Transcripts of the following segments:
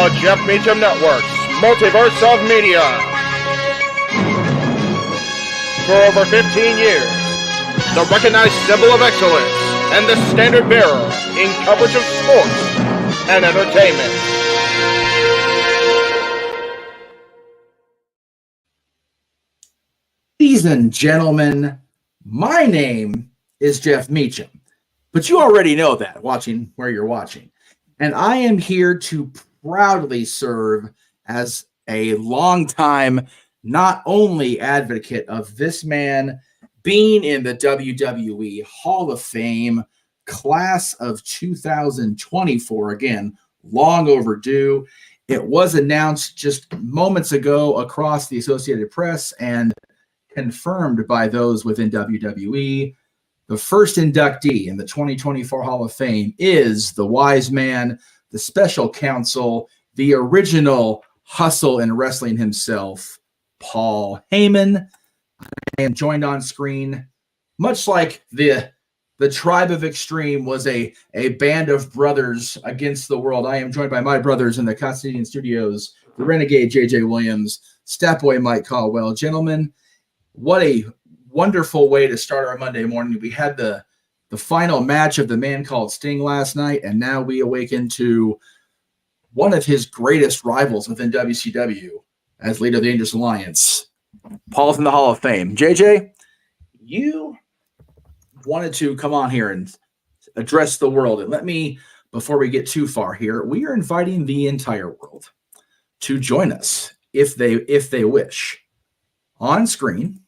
The Jeff Meacham Network's Multiverse of Media. For over 15 years, the recognized symbol of excellence and the standard bearer in coverage of sports and entertainment. Ladies and gentlemen, my name is Jeff Meacham, but you already know that watching where you're watching. And I am here to proudly serve as a longtime, not only advocate of this man being in the WWE Hall of Fame class of 2024. Again, long overdue. It was announced just moments ago across the Associated Press and confirmed by those within WWE. The first inductee in the 2024 Hall of Fame is the wise man, the special counsel, the original hustle in wrestling himself, Paul Heyman. I am joined on screen, much like the Tribe of Extreme was a band of brothers against the world. I am joined by my brothers in the Castilian Studios, the Renegade JJ Williams, Statboy Mike Caldwell. Gentlemen, what a wonderful way to start our Monday morning. We had the final match of the Man Called Sting last night, and now we awaken to one of his greatest rivals within WCW as leader of the Dangerous Alliance. Paul's in the Hall of Fame. JJ, you wanted to come on here and address the world. And let me, before we get too far here, we are inviting the entire world to join us if they wish. On screen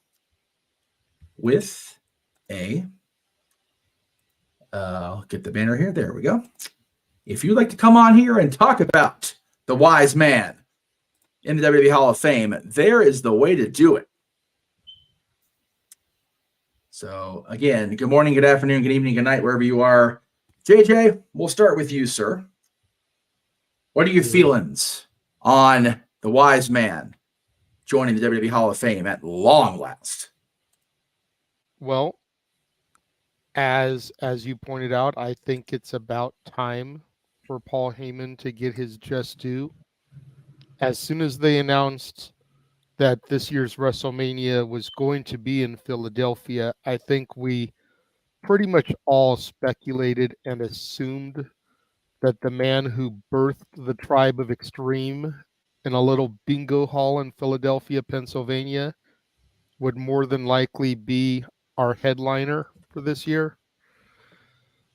with I'll get the banner here. There we go. If you'd like to come on here and talk about the wise man in the WWE Hall of Fame, there is the way to do it. So again, good morning, good afternoon, good evening, good night, wherever you are. JJ, we'll start with you, sir. What are your feelings on the wise man joining the WWE Hall of Fame at long last? Well, as you pointed out, I think it's about time for Paul Heyman to get his just due. As soon as they announced that this year's WrestleMania was going to be in Philadelphia, I think we pretty much all speculated and assumed that the man who birthed the Tribe of Extreme in a little bingo hall in Philadelphia, Pennsylvania, would more than likely be our headliner for this year.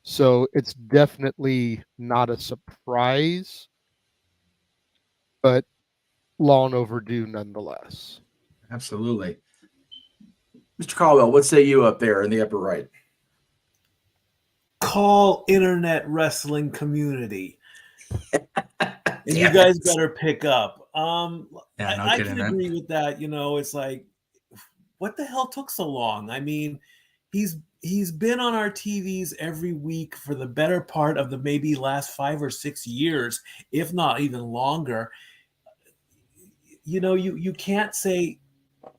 So it's definitely not a surprise, but long overdue nonetheless. Absolutely. Mr. Caldwell, what say you up there in the upper right? Call internet wrestling community. And you guys better pick up. I can agree with that. You know, it's like, what the hell took so long? I mean, he's been on our TVs every week for the better part of the maybe last 5 or 6 years, if not even longer. You know, you can't say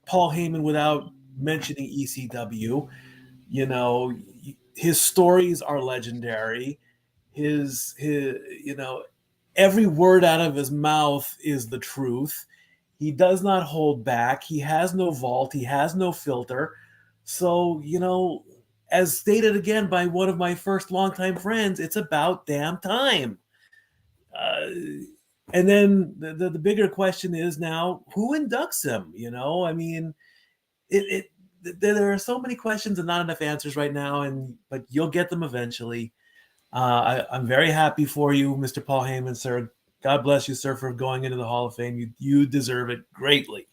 Paul Heyman without mentioning ECW. You know, his stories are legendary. His you know, every word out of his mouth is the truth. He does not hold back. He has no vault. He has no filter. So, you know, as stated again by one of my first longtime friends, it's about damn time. And then the bigger question is now, who inducts him? You know, I mean, there are so many questions and not enough answers right now, but you'll get them eventually. I'm very happy for you, Mr. Paul Heyman, sir. God bless you, sir, for going into the Hall of Fame. You deserve it greatly.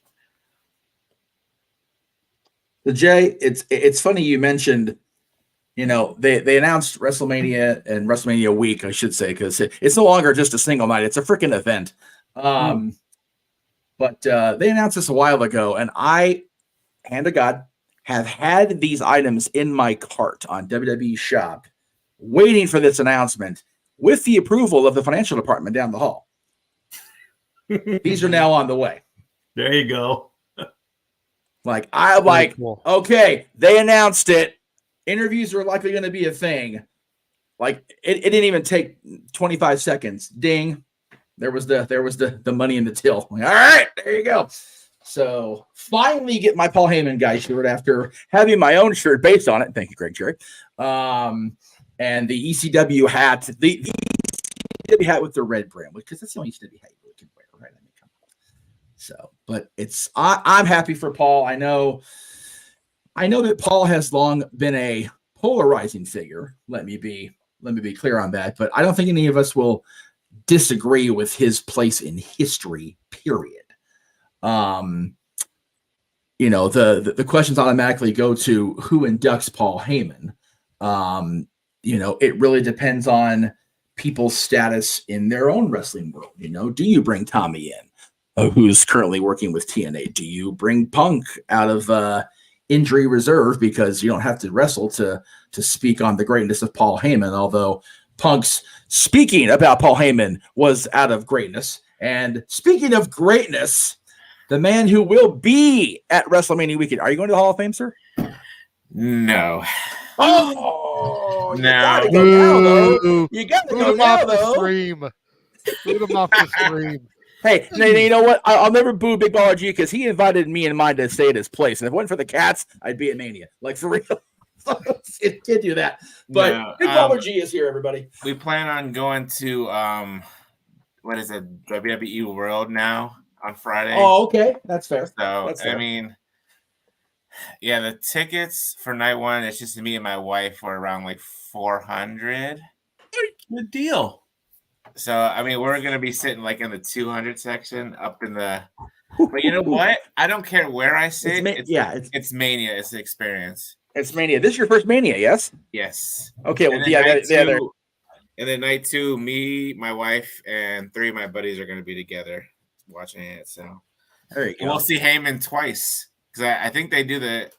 So Jay, it's funny you mentioned, you know, they announced WrestleMania and WrestleMania week, I should say, because it's no longer just a single night. It's a freaking event. But they announced this a while ago, and I, hand to God, have had these items in my cart on WWE Shop waiting for this announcement with the approval of the financial department down the hall. These are now on the way. There you go. Cool. Okay, they announced it. Interviews are likely going to be a thing. Like, it didn't even take 25 seconds. Ding. there was the money in the till. All right, there you go. So finally get my Paul Heyman guy shirt after having my own shirt based on it. Thank you, Greg Cherry. And the ECW hat, the ECW hat with the red brim, because that's the only ECW hat you can wear, right? I mean, come on. So, but I'm happy for Paul. I know that Paul has long been a polarizing figure. Let me be clear on that. But I don't think any of us will disagree with his place in history, period. The questions automatically go to who inducts Paul Heyman. It really depends on people's status in their own wrestling world. Do you bring Tommy in, who's currently working with TNA? Do you bring Punk out of injury reserve because you don't have to wrestle to speak on the greatness of Paul Heyman? Although Punk's speaking about Paul Heyman was out of greatness. And speaking of greatness, the man who will be at WrestleMania weekend. Are you going to the Hall of Fame, sir? No. Oh, no. You gotta go now, though. You gotta Boot go him now, off the though. stream. Boot him off the stream. Hey, you know what? I'll never boo Big Baller G because he invited me and mine to stay at his place. And if it wasn't for the cats, I'd be at Mania. Like, for real. Can't do that. But No, Big Baller G is here, everybody. We plan on going to, what is it, WWE World now on Friday. Oh, okay. That's fair. So, That's fair. I mean, yeah, the tickets for night one, it's just me and my wife, were around like $400. Good deal. So, I mean, we're going to be sitting like in the 200 section up in the, but you know what? I don't care where I sit. It's Mania. It's the experience. It's Mania. This is your first Mania, yes? Yes. Okay. Well, and then night two, me, my wife, and 3 of my buddies are going to be together watching it. So there you go. We'll see Heyman twice because I think they do the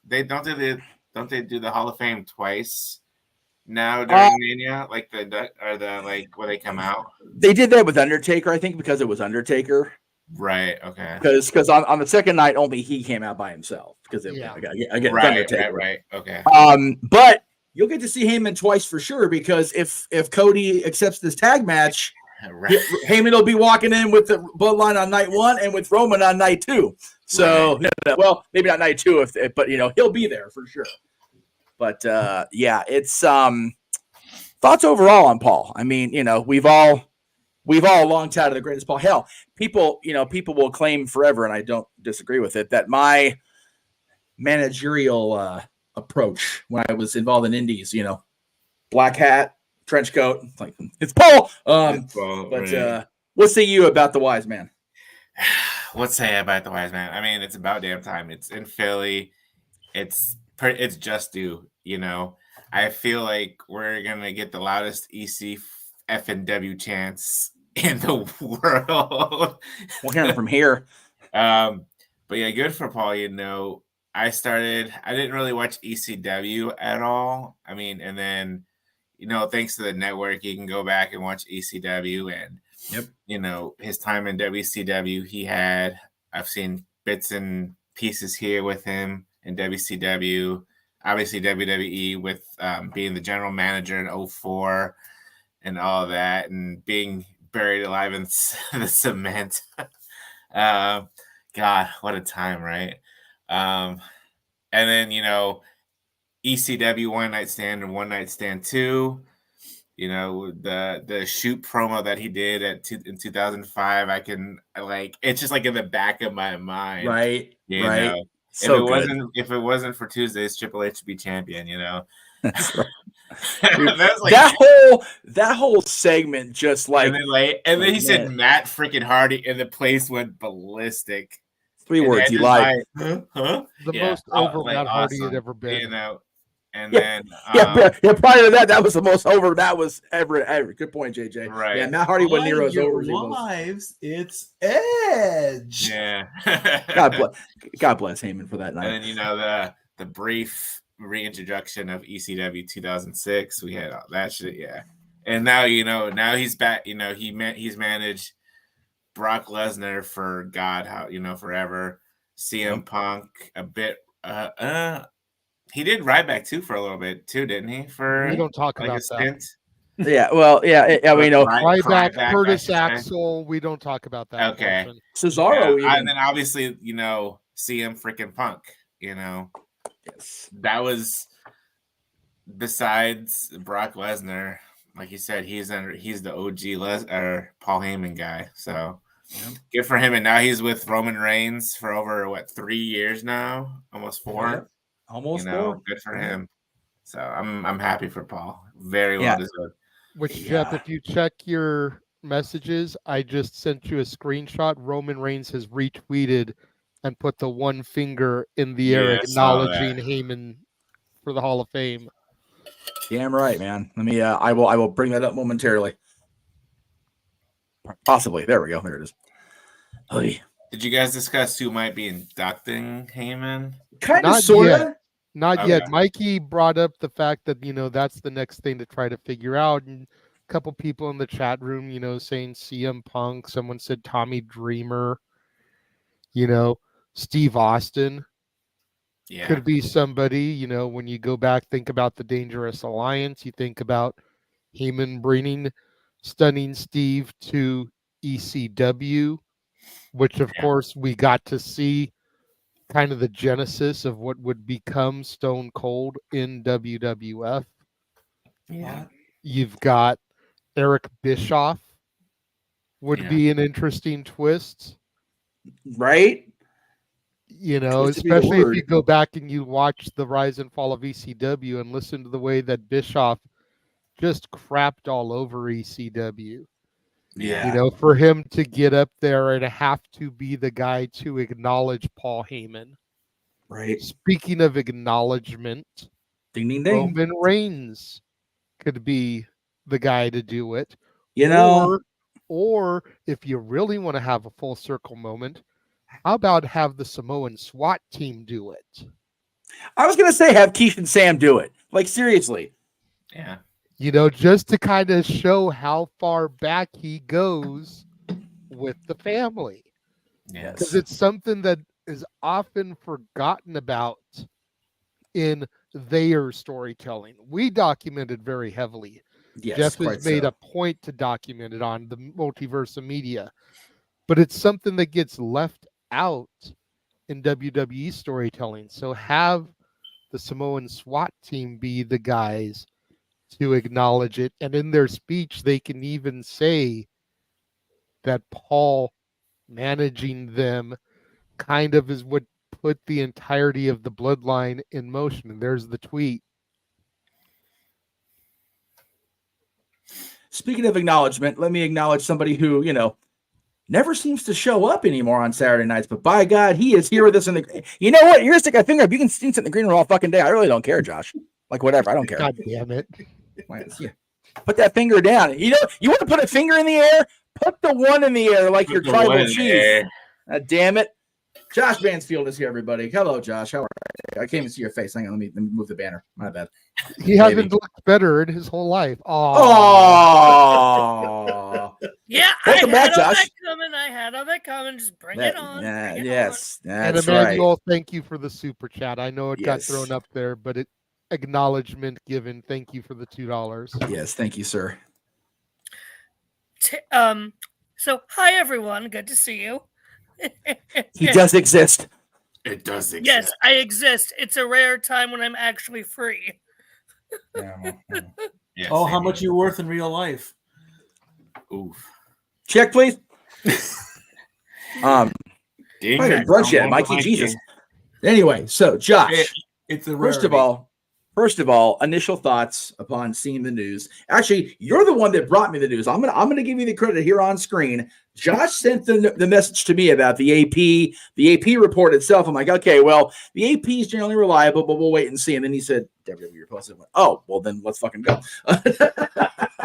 Hall of Fame twice now during Mania, like where they come out. They did that with Undertaker, I think, because it was Undertaker. Right. Okay. Because on the second night, only he came out by himself. Because Right. Okay. But you'll get to see Heyman twice for sure. Because if Cody accepts this tag match, Heyman will be walking in with the Bloodline on night 1 and with Roman on night 2. So, well, maybe not night 2, but he'll be there for sure. But it's thoughts overall on Paul. I mean, we've all long touted the greatest Paul. Hell, people will claim forever, and I don't disagree with it, that my managerial approach when I was involved in indies, black hat, trench coat, it's Paul. What say you about the Wise Man? What say about the Wise Man? I mean, it's about damn time. It's in Philly. It's just due. I feel like we're gonna get the loudest EC FNW chants in the world. We'll hear it from here. But yeah, good for Paul. I didn't really watch ECW at all. I mean, and then, thanks to the network, you can go back and watch ECW and, his time in WCW, I've seen bits and pieces here with him in WCW, obviously WWE with being the general manager in 2004 and all of that, and being buried alive in the cement. God, what a time, right? And then, ECW One Night Stand and One Night Stand 2, the shoot promo that he did in 2005, I can it's just like in the back of my mind. Right. Right. So if it wasn't for Tuesdays, Triple H would be champion, That's right. Dude, that whole segment just and then he said Matt freaking Hardy and the place went ballistic. 3 words, he lied. The most over Matt Hardy had ever been. And then prior to that was the most over that was ever. Good point, JJ. Right. Yeah, Matt Hardy wasn't near as over as he was. Lives, it's Edge. Yeah. God bless Heyman for that night. And then the brief reintroduction of ECW 2006, we had all that shit. Yeah. And now now he's back. He's managed Brock Lesnar for forever. CM Punk a bit. He did Ryback too for a little bit too, didn't he? We don't talk about that. Yeah, well, yeah. I mean, Ryback, Curtis Axel. We don't talk about that. Okay. Portion. Cesaro, yeah. And then obviously, CM freaking Punk. Yes. That was besides Brock Lesnar. Like you said, he's the OG Paul Heyman guy. So good for him. And now he's with Roman Reigns for over 3 years now, almost 4. Yeah. Almost 4. Good for him. So I'm happy for Paul. Very well deserved. Which Jeff, if you check your messages, I just sent you a screenshot. Roman Reigns has retweeted and put the one finger in the air, acknowledging Heyman for the Hall of Fame. Damn right, man. Let me. I will bring that up momentarily. Possibly. There we go. There it is. Oy. Did you guys discuss who might be inducting Heyman? Kind of, sort of. Not yet. Mikey brought up the fact that that's the next thing to try to figure out, and a couple people in the chat room, saying CM Punk. Someone said Tommy Dreamer. Steve Austin. Yeah. Could be somebody, when you go back, think about the Dangerous Alliance, you think about Heyman bringing Stunning Steve to ECW, which of course we got to see kind of the genesis of what would become Stone Cold in WWF. Yeah. You've got Eric Bischoff would be an interesting twist. Right? Especially if you go back and you watch the rise and fall of ECW and listen to the way that Bischoff just crapped all over ECW. Yeah. For him to get up there and have to be the guy to acknowledge Paul Heyman. Right. Speaking of acknowledgement, ding, ding, ding. Roman Reigns could be the guy to do it. Or if you really want to have a full circle moment, how about have the Samoan SWAT team do it? I was going to say have Keith and Sam do it. Like, seriously. Yeah. Just to kind of show how far back he goes with the family. Yes. Because it's something that is often forgotten about in their storytelling. We documented very heavily. Yes, Jeff has made a point to document it on the Multiverse of Media. But it's something that gets left out in WWE storytelling. So have the Samoan SWAT team be the guys to acknowledge it. And in their speech, they can even say that Paul managing them kind of is what put the entirety of the bloodline in motion. And there's the tweet. Speaking of acknowledgement, let me acknowledge somebody who, never seems to show up anymore on Saturday nights, but by God, he is here with us in the. You know what? You're gonna stick a finger up. You can sit in the green room all fucking day. I really don't care, Josh. Like whatever, I don't care. God damn it! Put that finger down. You want to put a finger in the air? Put the one in the air like your tribal chief. Damn it! Josh Mansfield is here, everybody. Hello, Josh. How are you? I can't even see your face. Hang on, let me move the banner. My bad. He hasn't looked better in his whole life. Oh. Yeah, Welcome back, Josh. I had all that coming. Just bring it on. Yes, that's and Emmanuel, right. thank you for the super chat. I know it got thrown up there, but acknowledgement given. Thank you for the $2. Yes, thank you, sir. So hi everyone, good to see you. He does exist. It does exist. Yes, I exist. It's a rare time when I'm actually free. Yes, how much you worth in real life? Oof. Check, please. Dang, brunch yet, Mikey? Jesus. Anyway, so Josh, it's a First of all, initial thoughts upon seeing the news. Actually, you're the one that brought me the news. I'm gonna give you the credit here on screen. Josh sent the message to me about the AP report itself. I'm like, okay, well, the AP is generally reliable, but we'll wait and see. And then he said, WWE posted. Oh, well, then let's fucking go.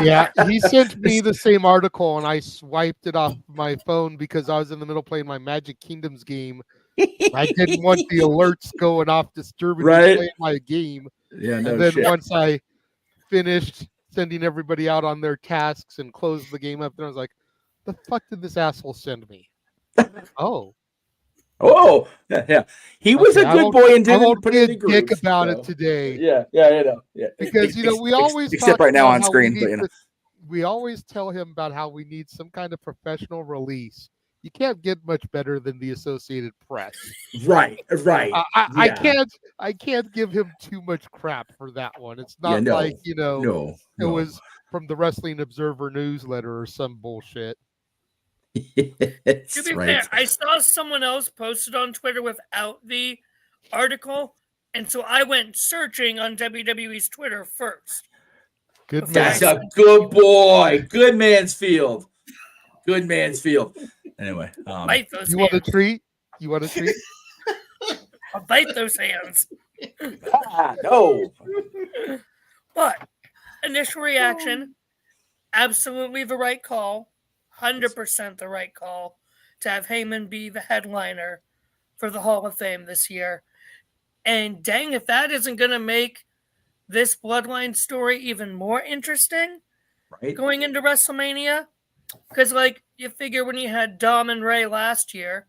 Yeah, he sent me the same article, and I swiped it off my phone because I was in the middle playing my Magic Kingdoms game. I didn't want the alerts going off disturbing me playing my game. Yeah, and then once I finished sending everybody out on their tasks and closed the game up, then I was like, the fuck did this asshole send me? Oh, Oh, yeah. He was a good boy and didn't put it in dick groups. about it today. Yeah, yeah. Because we always except talk right now about on how screen, but we always tell him about how we need some kind of professional release. You can't get much better than the Associated Press. Right. I can't give him too much crap for that one. It's not it was from the Wrestling Observer newsletter or some bullshit. To be fair, I saw someone else posted on Twitter without the article, and so I went searching on WWE's Twitter first. That's a good boy. Good Mansfield. Good Mansfield. Anyway, bite those you hands. Want a treat? You want a treat? I'll bite those hands. No. But initial reaction, absolutely the right call. 100% the right call to have Heyman be the headliner for the Hall of Fame this year. And dang, if that isn't going to make this Bloodline story even more interesting going into WrestleMania. Because, you figure when you had Dom and Ray last year,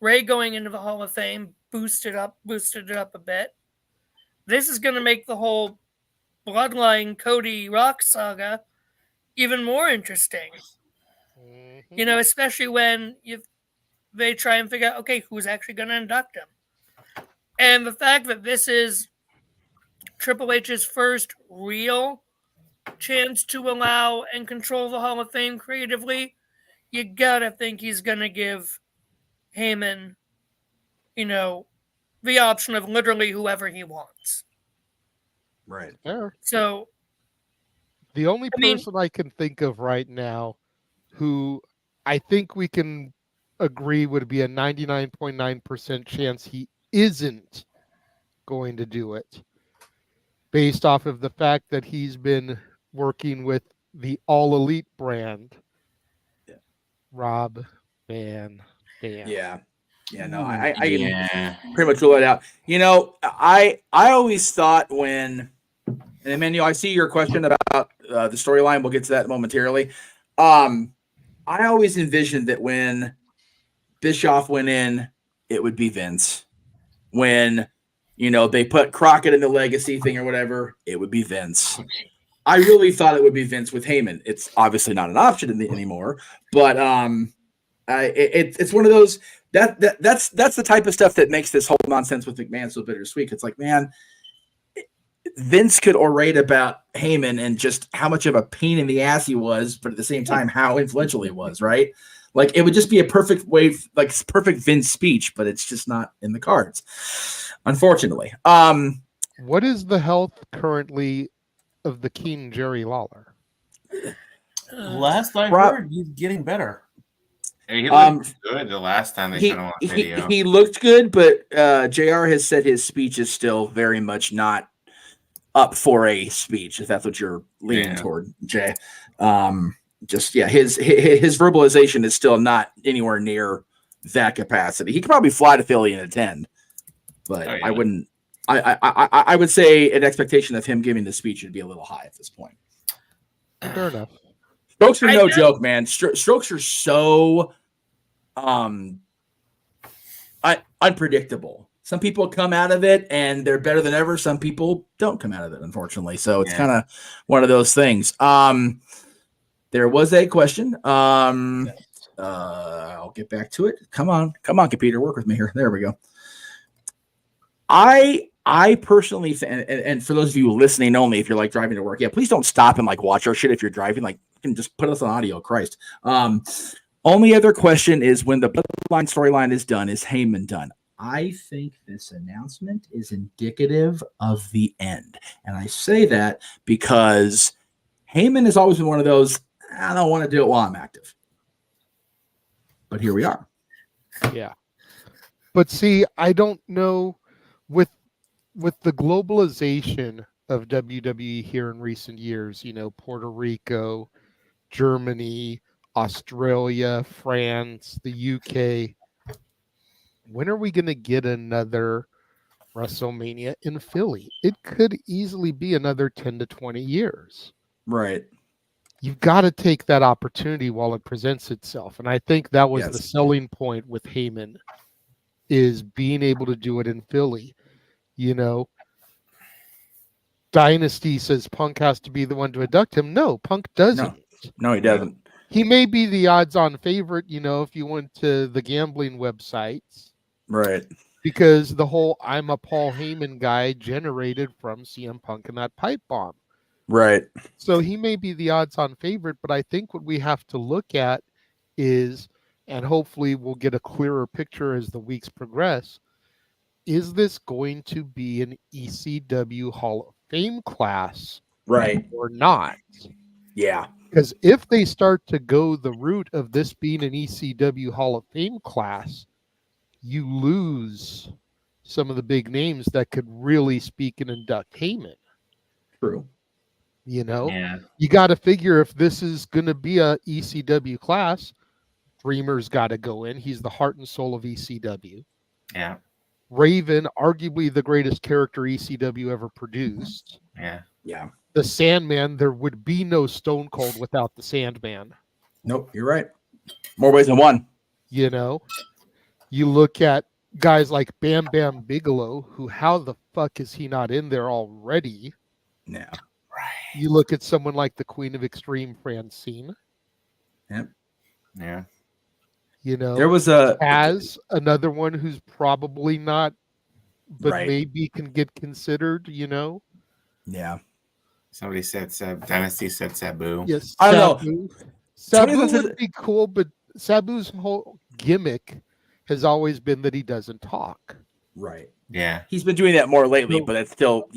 Ray going into the Hall of Fame boosted it up a bit. This is going to make the whole Bloodline Cody Rock saga even more interesting. Mm-hmm. Especially when they try and figure out, okay, who's actually going to induct him. And the fact that this is Triple H's first real chance to allow and control the Hall of Fame creatively, you gotta think he's gonna give Heyman, the option of literally whoever he wants. Right. Fair. So the only person I can think of right now who I think we can agree would be a 99.9% chance he isn't going to do it, based off of the fact that he's been working with the All Elite brand, Rob Van Dam. Yeah, no, I can pretty much rule it out. I always thought when, and Emmanuel, I see your question about the storyline. We'll get to that momentarily. I always envisioned that when Bischoff went in, it would be Vince. When they put Crockett in the legacy thing or whatever, it would be Vince. I really thought it would be Vince with Heyman. It's obviously not an option anymore, but it's one of those that's the type of stuff that makes this whole nonsense with McMahon so bittersweet. It's like, man, Vince could orate about Heyman and just how much of a pain in the ass he was, but at the same time, how influential he was, right? Like, it would just be a perfect way, perfect Vince speech, but it's just not in the cards, unfortunately. What is the health currently of the King Jerry Lawler? Last I heard, he's getting better. He looked good the last time they showed him on video. He looked good, but JR has said his speech is still very much not up for a speech, if that's what you're leaning toward, Jay. His verbalization is still not anywhere near that capacity. He could probably fly to Philly and attend, but I wouldn't. I would say an expectation of him giving the speech would be a little high at this point. Fair enough. Strokes are no joke, man. Strokes are so unpredictable. Some people come out of it and they're better than ever. Some people don't come out of it, unfortunately. So it's kind of one of those things. There was a question. I'll get back to it. Come on, computer, work with me here. There we go. I personally think, and for those of you listening only, if you're driving to work, please don't stop and watch our shit if you're driving. You can just put us on audio. Christ. Only other question is, when the Bloodline storyline is done, is Heyman done? I think this announcement is indicative of the end, and I say that because Heyman has always been one of those, I don't want to do it while I'm active, but here we are. Yeah, but see, I don't know. With the globalization of WWE here in recent years, Puerto Rico, Germany, Australia, France, the UK, when are we going to get another WrestleMania in Philly? It could easily be another 10 to 20 years. Right. You've got to take that opportunity while it presents itself. And I think that was the selling point with Heyman. is being able to do it in Philly. Dynasty says Punk has to be the one to induct him. No, Punk doesn't. No, he doesn't. He may be the odds-on favorite, if you went to the gambling websites. Right. Because the whole I'm a Paul Heyman guy generated from CM Punk and that pipe bomb. Right. So he may be the odds-on favorite, but I think what we have to look at is, and hopefully we'll get a clearer picture as the weeks progress, is this going to be an ECW Hall of Fame class, right, or not? Yeah. Because if they start to go the route of this being an ECW Hall of Fame class, you lose some of the big names that could really speak and induct Heyman. True. Yeah. You got to figure if this is going to be a ECW class, Dreamer's got to go in. He's the heart and soul of ECW. Yeah. Raven, arguably the greatest character ECW ever produced. Yeah. Yeah. The Sandman, there would be no Stone Cold without the Sandman. Nope, you're right. More ways than one. You look at guys like Bam Bam Bigelow, who, how the fuck is he not in there already? Yeah. Right. You look at someone like the Queen of Extreme, Francine. Yep. Yeah. There was another one who's probably not, but right. maybe can get considered, Yeah. Somebody said Dynasty said Sabu. Yes. I don't know. Sabu would be cool, but Sabu's whole gimmick has always been that he doesn't talk. Right. Yeah. He's been doing that more lately, but it's still,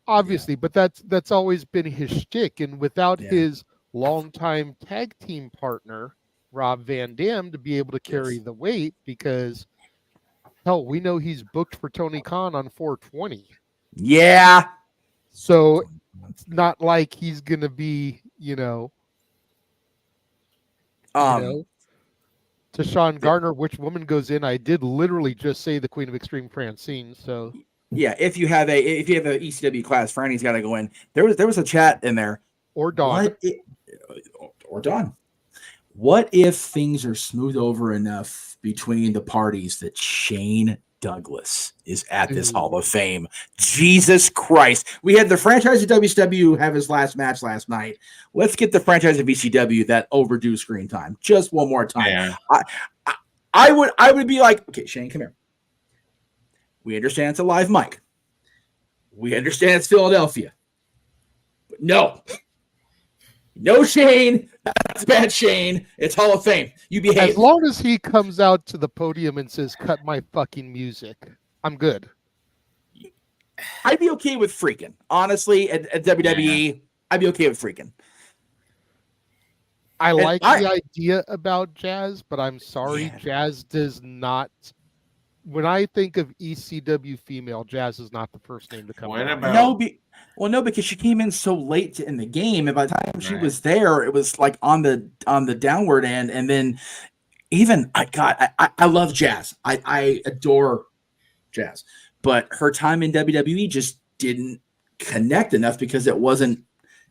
obviously, but that's always been his shtick. And without his longtime tag team partner, Rob Van Dam, to be able to carry the weight, because hell, we know he's booked for Tony Khan on 420. Yeah. So it's not like he's gonna be, to Sean Garner, which woman goes in? I did literally just say the Queen of Extreme, Francine. So yeah, if you have a ECW class, Franny's got to go in. There was a chat in there. Or Dawn. Or Dawn. What if things are smoothed over enough between the parties that Shane Douglas is at this Hall of Fame? Jesus Christ. We had the franchise of WCW have his last match last night. Let's get the franchise of ECW that overdue screen time just one more time. Yeah. I would be like, okay, Shane, come here. We understand it's a live mic. We understand it's Philadelphia. But no, Shane. That's bad, Shane. It's Hall of Fame. You behave. As long as he comes out to the podium and says, "Cut my fucking music," I'm good. I'd be okay with freaking. Honestly, at WWE, I'd be okay with freaking. I like the idea about Jazz, but I'm sorry, Jazz does not. When I think of ECW female, Jazz is not the first name to come up. No, because she came in so late in the game, and by the time she was there, it was like on the downward end. And then even I love Jazz. I adore Jazz, but her time in WWE just didn't connect enough because it wasn't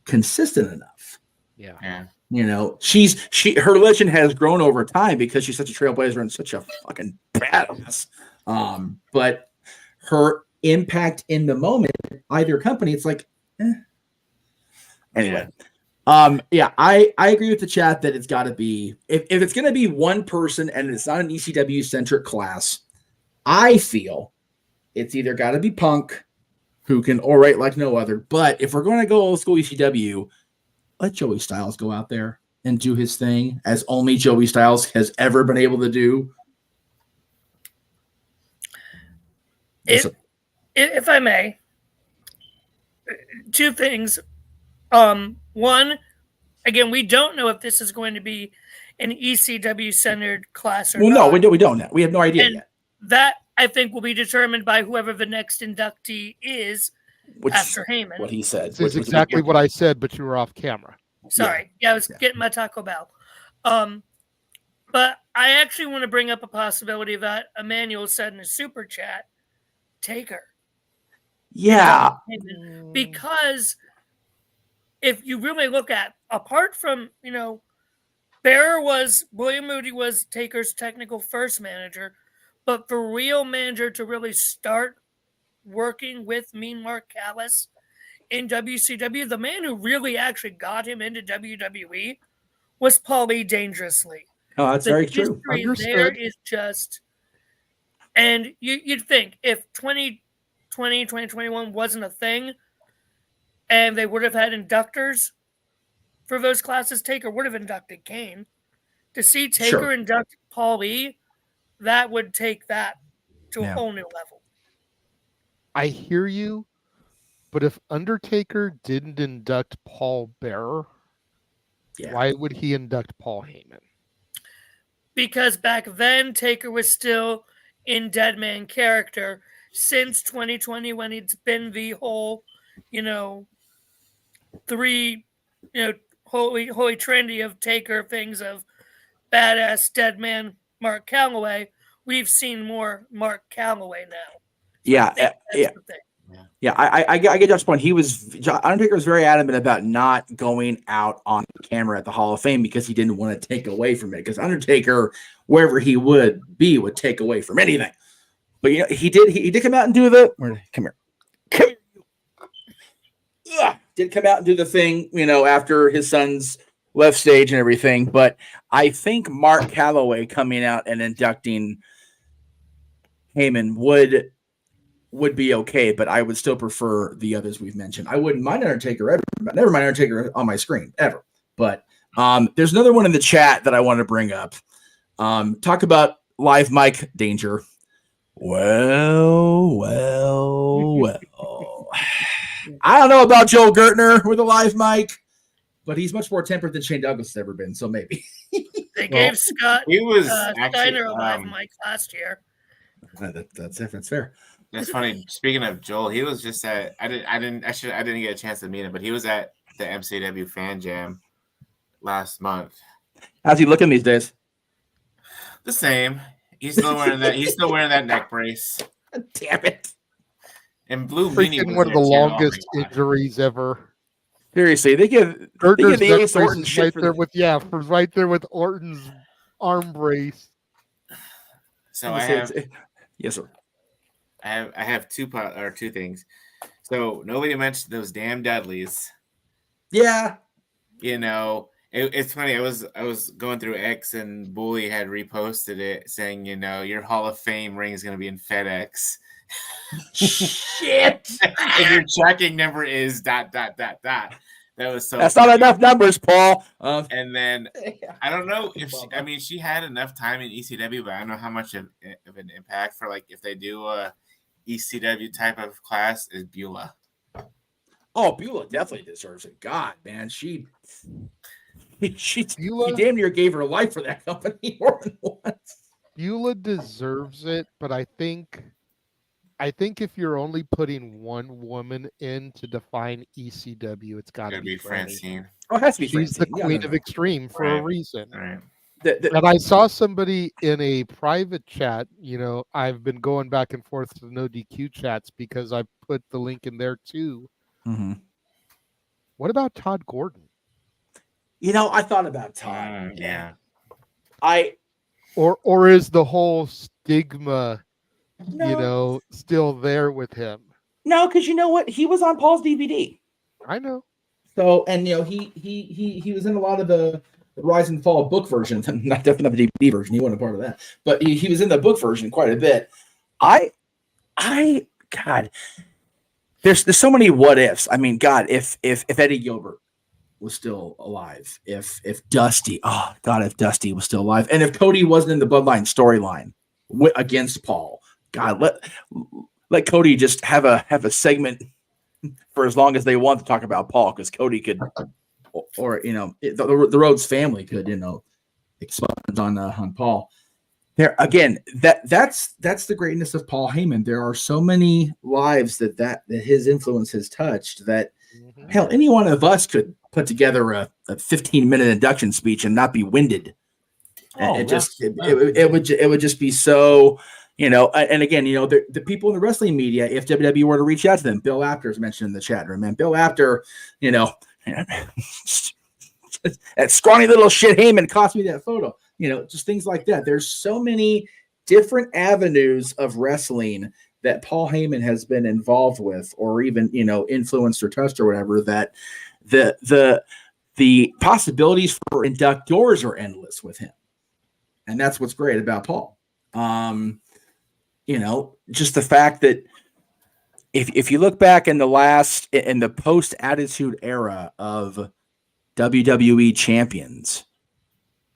consistent enough. Yeah. Her legend has grown over time because she's such a trailblazer and such a fucking badass. But her impact in the moment, either company, it's like, Anyway, I agree with the chat that it's got to be, if it's going to be one person and it's not an ECW centric class, I feel it's either got to be Punk, who can orate like no other. But if we're going to go old school ECW, let Joey Styles go out there and do his thing as only Joey Styles has ever been able to do. If I may, two things. One, again, we don't know if this is going to be an ECW centered class or not. No, we don't know. We have no idea yet. That, I think, will be determined by whoever the next inductee is after Heyman. What he said. This is exactly what I said, but you were off camera. Sorry. Yeah, I was getting my Taco Bell. But I actually want to bring up a possibility that Emmanuel said in his super chat, Taker. Yeah. Because if you really look at, apart from, William Moody was Taker's technical first manager, But for real manager to really start working with Mean Mark Callis in WCW, the man who really actually got him into WWE was Paulie Dangerously. Oh, that's very true. Understood. There is just, and you'd think if 2020, 2021 wasn't a thing, and they would have had inductors for those classes, Taker would have inducted Kane. To see Taker induct Paulie, that would take that to a whole new level. I hear you, but if Undertaker didn't induct Paul Bearer, why would he induct Paul Heyman? Because back then, Taker was still in Deadman character. Since 2020, when it's been the whole, holy trinity of Taker things of badass Deadman Mark Calloway, we've seen more Mark Calloway now. So I get Josh's point. Undertaker was very adamant about not going out on camera at the Hall of Fame because he didn't want to take away from it. Because Undertaker, wherever he would be, would take away from anything. But he did come out and do the come here. Did come out and do the thing, after his sons left stage and everything. But I think Mark Calloway coming out and inducting Heyman would be okay, but I would still prefer the others we've mentioned. I wouldn't mind Undertaker ever. Never mind Undertaker on my screen ever. But there's another one in the chat that I want to bring up. Talk about live mic danger. Well. I don't know about Joel Gertner with a live mic, but he's much more tempered than Shane Douglas has ever been. So maybe they gave Scott Steiner a live mic last year. That's fair. That's funny. Speaking of Joel, he was just at I didn't get a chance to meet him, but he was at the MCW Fan Jam last month. How's he looking these days? The same. He's still wearing that neck brace. Damn it. And Blue Meanie was one of the longest injuries ever. Seriously, they give the Ace Orton shit right there with Orton's arm brace. So I have yes, sir. I have two things. So nobody mentioned those damn Dudleys. Yeah. It's funny. I was going through X and Bully had reposted it saying, your Hall of Fame ring is going to be in FedEx. Shit. And your tracking number is ... That was so. That's funny. Not enough numbers, Paul. And then I don't know if she had enough time in ECW, but I don't know how much of an impact for if they do a ECW type of class is Beulah. Oh, Beulah definitely deserves it. God, man, she damn near gave her life for that company more than once. Beulah deserves it, but I think if you're only putting one woman in to define ECW, it's got to be Francine. Oh, it has to be She's Francine. the queen of extreme for a reason. Right. And I saw somebody in a private chat. I've been going back and forth to no DQ chats because I put the link in there too. Mm-hmm. What about Todd Gordon? I thought about Todd. Yeah. Or is the whole stigma, still there with him? No, because you know what? He was on Paul's DVD. I know. So, and he was in a lot of the Rise and Fall book version, not definitely the DVD version. He wasn't a part of that, but he was in the book version quite a bit. God, there's so many what ifs. I mean, God, if Eddie Gilbert was still alive, if Dusty was still alive, and if Cody wasn't in the Bloodline storyline against Paul, God, let Cody just have a segment for as long as they want to talk about Paul, because Cody could, or the Rhodes family could, expunge on Paul. There again, that's the greatness of Paul Heyman. There are so many lives that his influence has touched that hell, any one of us could put together a 15-minute induction speech and not be winded. It would just be so, and again, the people in the wrestling media, if WWE were to reach out to them, Bill Apter is mentioned in the chat room, and Bill Apter, that scrawny little shit Heyman cost me that photo, just things like that. There's so many different avenues of wrestling that Paul Heyman has been involved with, or even, influenced or touched or whatever, that the possibilities for inductors are endless with him. And that's what's great about Paul. Just the fact that if you look back in the post Attitude Era of WWE champions,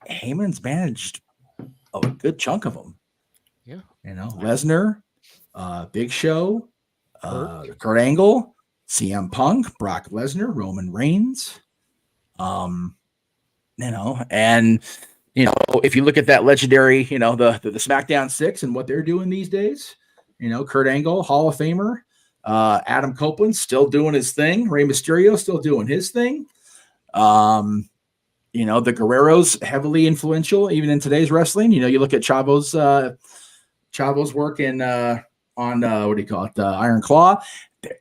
Heyman's managed a good chunk of them. Yeah. Lesnar, Big Show, Kurt Angle, CM Punk, Brock Lesnar, Roman Reigns. And if you look at that legendary, the SmackDown 6 and what they're doing these days, Kurt Angle, Hall of Famer, Adam Copeland still doing his thing, Rey Mysterio still doing his thing. The Guerreros heavily influential even in today's wrestling. You look at Chavo's work in on Iron Claw.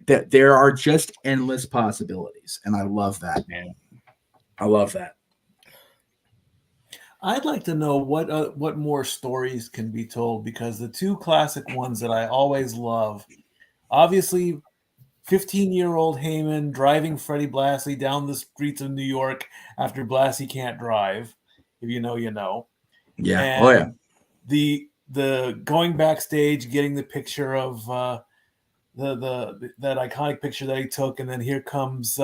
There are just endless possibilities, and I love that, man. I love that. I'd like to know what more stories can be told, because the two classic ones that I always love, obviously, 15-year-old Heyman driving Freddie Blassie down the streets of New York after Blassie can't drive. If you know, you know. Yeah. And the going backstage, getting the picture of that iconic picture that he took, and then here comes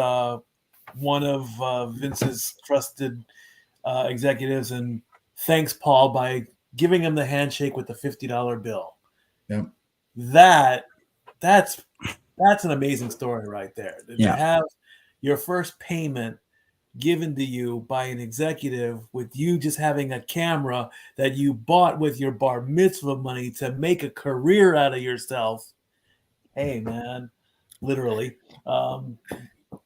one of Vince's trusted executives and thanks Paul by giving him the handshake with the $50 bill. Yep. That's an amazing story right there. To have your first payment given to you by an executive with you just having a camera that you bought with your bar mitzvah money to make a career out of yourself. Hey, man, literally.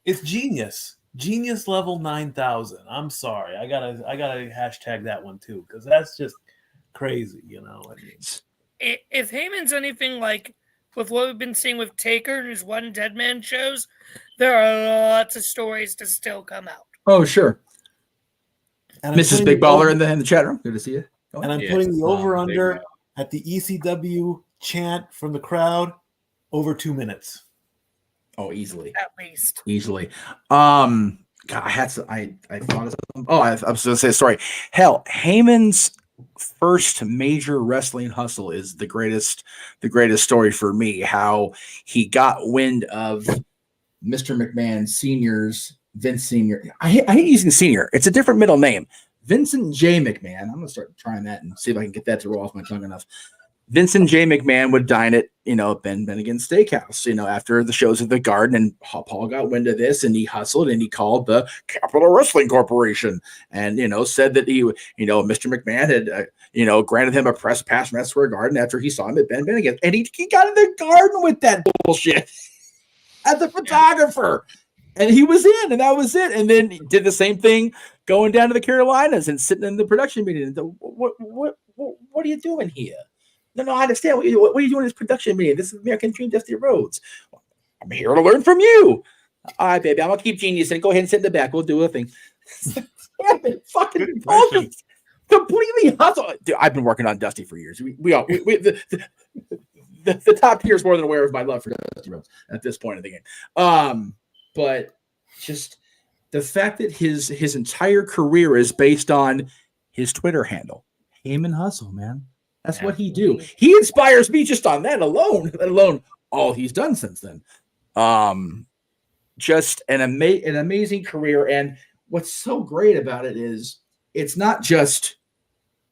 It's genius. Genius level 9,000. I'm sorry. I gotta hashtag that one too, because that's just crazy, If Heyman's anything like with what we've been seeing with Taker and his One Dead Man shows, there are lots of stories to still come out. Oh, sure. And Mrs. Big Baller in the chat room. Good to see you. And I'm putting the over-under at the ECW chant from the crowd over 2 minutes. Oh, easily. At least. Easily. God, I thought of something. Oh, I was going to say, sorry. Hell, Heyman's first major wrestling hustle is the greatest story for me. How he got wind of Mr. McMahon Sr.'s Vince Sr. I hate using Senior. It's a different middle name. Vincent J. McMahon. I'm going to start trying that and see if I can get that to roll off my tongue enough. Vincent J. McMahon would dine at, Ben Bennigan's Steakhouse, after the shows of the Garden, and Paul got wind of this, and he hustled, and he called the Capital Wrestling Corporation, and, said that he, Mr. McMahon had, granted him a press pass from Madison Square Garden after he saw him at Ben Bennigan, and he got in the Garden with that bullshit as a photographer. And he was in, and that was it. And then he did the same thing going down to the Carolinas and sitting in the production meeting. And what are you doing here? No, I understand. What are you doing in this production meeting? This is American Dream, Dusty Rhodes. I'm here to learn from you. All right, baby. I'm going to keep genius and go ahead and sit in the back. We'll do a thing. Fucking focus. Completely hustle. Dude, I've been working on Dusty for years. The top tier is more than aware of my love for Dusty Rhodes at this point in the game. But just the fact that his entire career is based on his Twitter handle, Heyman Hustle, man. That's what he do. He inspires me just on that alone, let alone all he's done since then. Just an amazing career. And what's so great about it is it's not just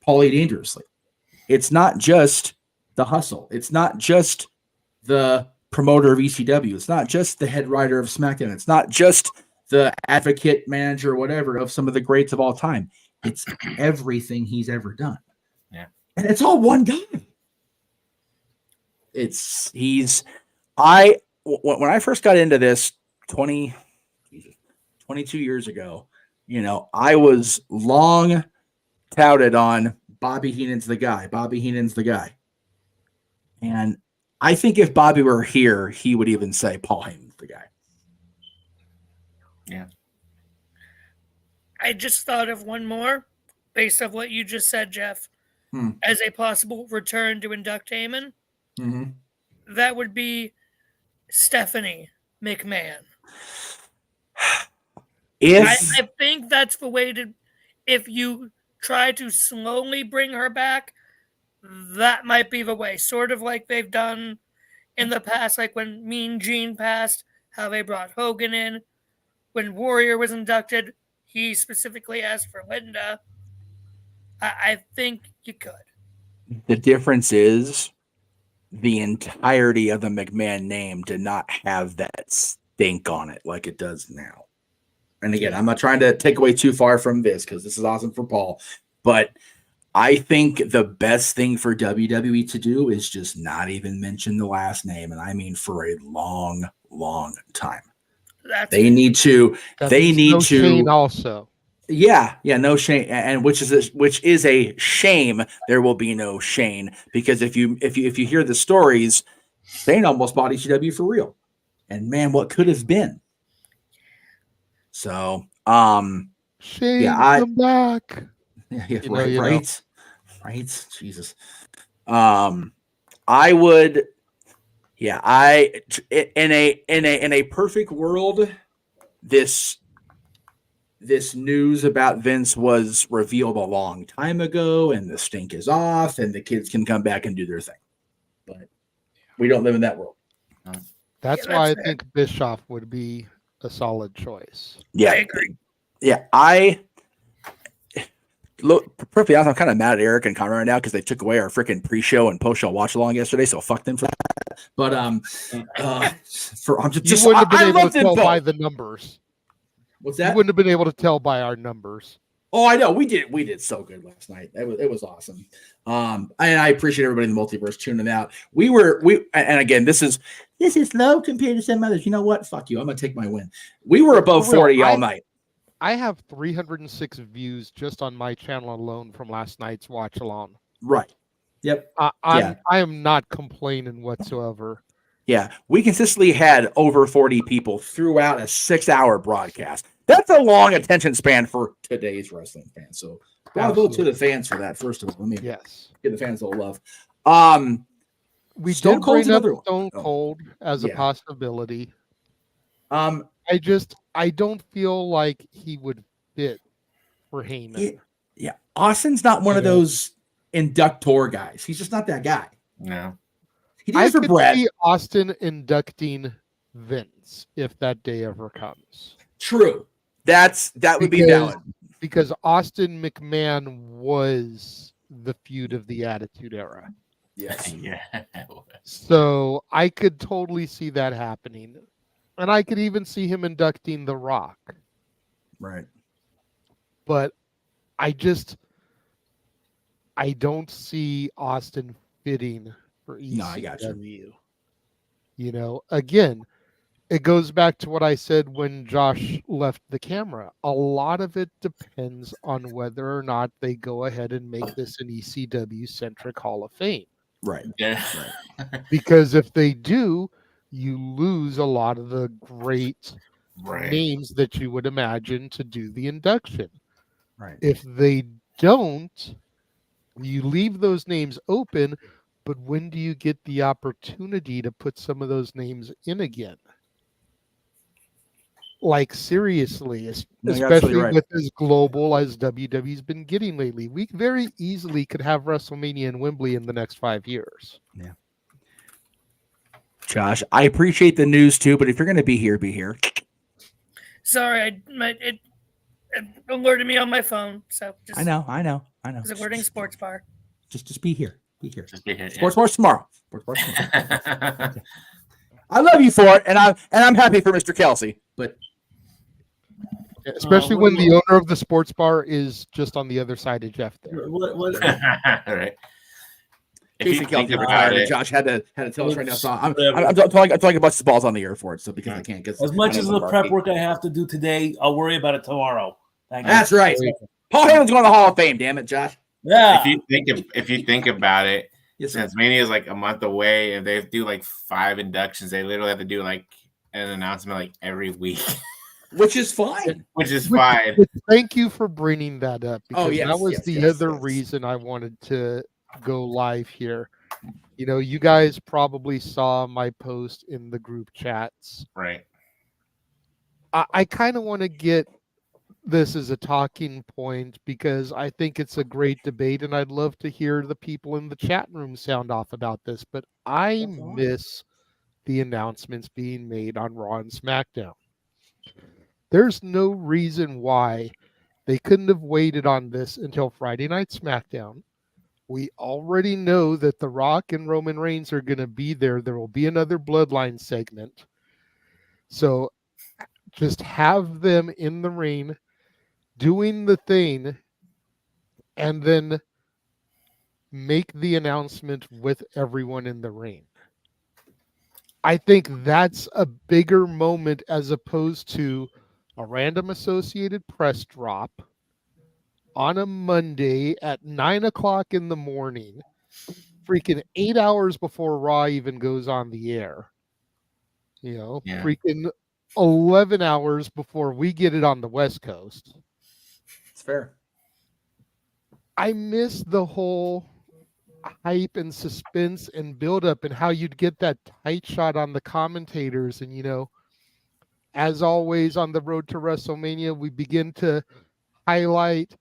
Paulie Dangerously. It's not just the hustle. It's not just the promoter of ECW. It's not just the head writer of SmackDown. It's not just the advocate, manager, whatever, of some of the greats of all time. It's everything he's ever done. Yeah. And it's all one guy. When I first got into this 22 years ago, I was long touted on Bobby Heenan's the guy. And I think if Bobby were here, he would even say Paul Heyman's the guy. Yeah. I just thought of one more based on what you just said, Jeff. as a possible return to induct Heyman, that would be Stephanie McMahon. I think that's the way to, if you try to slowly bring her back, that might be the way. Sort of like they've done in the past, like when Mean Gene passed, how they brought Hogan in. When Warrior was inducted, he specifically asked for Linda. I think you could. The difference is the entirety of the McMahon name did not have that stink on it like it does now. And again, I'm not trying to take away too far from this because this is awesome for Paul, but I think the best thing for WWE to do is just not even mention the last name. And I mean, for a long, long time. They need to Shane also. Yeah, no Shane, and which is a shame. There will be no Shane because if you hear the stories, Shane almost bought ECW for real, and man, what could have been. So, Shane, come back. Right, Jesus. I would, in a perfect world, this news about Vince was revealed a long time ago, and the stink is off, and the kids can come back and do their thing. But we don't live in that world. That's why I think Bischoff would be a solid choice. Yeah, I agree. Yeah, look, perfectly honest, I'm kind of mad at Eric and Conrad right now because they took away our freaking pre-show and post-show watch-along yesterday, so fuck them for that. But you wouldn't have been able to tell by the numbers. What's that? You wouldn't have been able to tell by our numbers. Oh, I know. We did so good last night. It was awesome. And I appreciate everybody in the multiverse tuning out. And again, this is low compared to some others. You know what? Fuck you. I'm gonna take my win. We were above 40 all night. I have 306 views just on my channel alone from last night's watch along. Right. Yep. I am not complaining whatsoever. Yeah, we consistently had over 40 people throughout a 6-hour broadcast. That's a long attention span for today's wrestling fans. So bravo to the fans for that. First of all, let me give the fans a little love. We did bring up Stone Cold as a possibility. I don't feel like he would fit for Heyman. Yeah, Austin's not one of those inductor guys. He's just not that guy. No. I could see Austin inducting Vince if that day ever comes. True. That would be valid. Because Austin McMahon was the feud of the Attitude Era. Yes. Yeah. So I could totally see that happening. And I could even see him inducting The Rock. Right. But I don't see Austin fitting for ECW. No, I got you. You know, again, it goes back to what I said when Josh left the camera. A lot of it depends on whether or not they go ahead and make this an ECW-centric Hall of Fame. Right. Yeah. Right. Because if they do, you lose a lot of the great names that you would imagine to do the induction. Right. If they don't, you leave those names open, but when do you get the opportunity to put some of those names in again? Like, seriously, especially with as global as WWE's been getting lately. We very easily could have WrestleMania in Wembley in the next 5 years. Yeah. Josh, I appreciate the news too, but if you're going to be here, be here. Sorry, it alerted me on my phone. So I know. It's alerting sports bar. Just be here. Be here. Just be here. Sports Bars tomorrow. Sports Bars tomorrow. I love you for it, and I'm happy for Mr. Kelsey, but especially when the owner of the sports bar is just on the other side of Jeff there. Right. Casey Kelsey retired, and Josh had to tell us right now. So I'm talking about the balls on the air for it, so because I can't get as much as the prep work I have to do today, I'll worry about it tomorrow. That's right. Paul Heyman's going to the Hall of Fame. Damn it, Josh. Yeah. If you think about it, since Mania is like a month away, and they do like 5 inductions, they literally have to do like an announcement like every week. which is fine. Which is fine. Thank you for bringing that up, because yes, that was the other reason I wanted to go live here. You know, you guys probably saw my post in the group chats. Right. I kind of want to get this as a talking point because I think it's a great debate, and I'd love to hear the people in the chat room sound off about this. But I miss the announcements being made on Raw and SmackDown. There's no reason why they couldn't have waited on this until Friday Night SmackDown. We already know that The Rock and Roman Reigns are going to be there. There will be another Bloodline segment. So just have them in the ring doing the thing and then make the announcement with everyone in the ring. I think that's a bigger moment as opposed to a random Associated Press drop on a Monday at 9 o'clock in the morning, freaking 8 hours before Raw even goes on the air. You know, freaking 11 hours before we get it on the West Coast. It's fair. I miss the whole hype and suspense and build up and how you'd get that tight shot on the commentators. And, you know, as always on the road to WrestleMania, we begin to highlight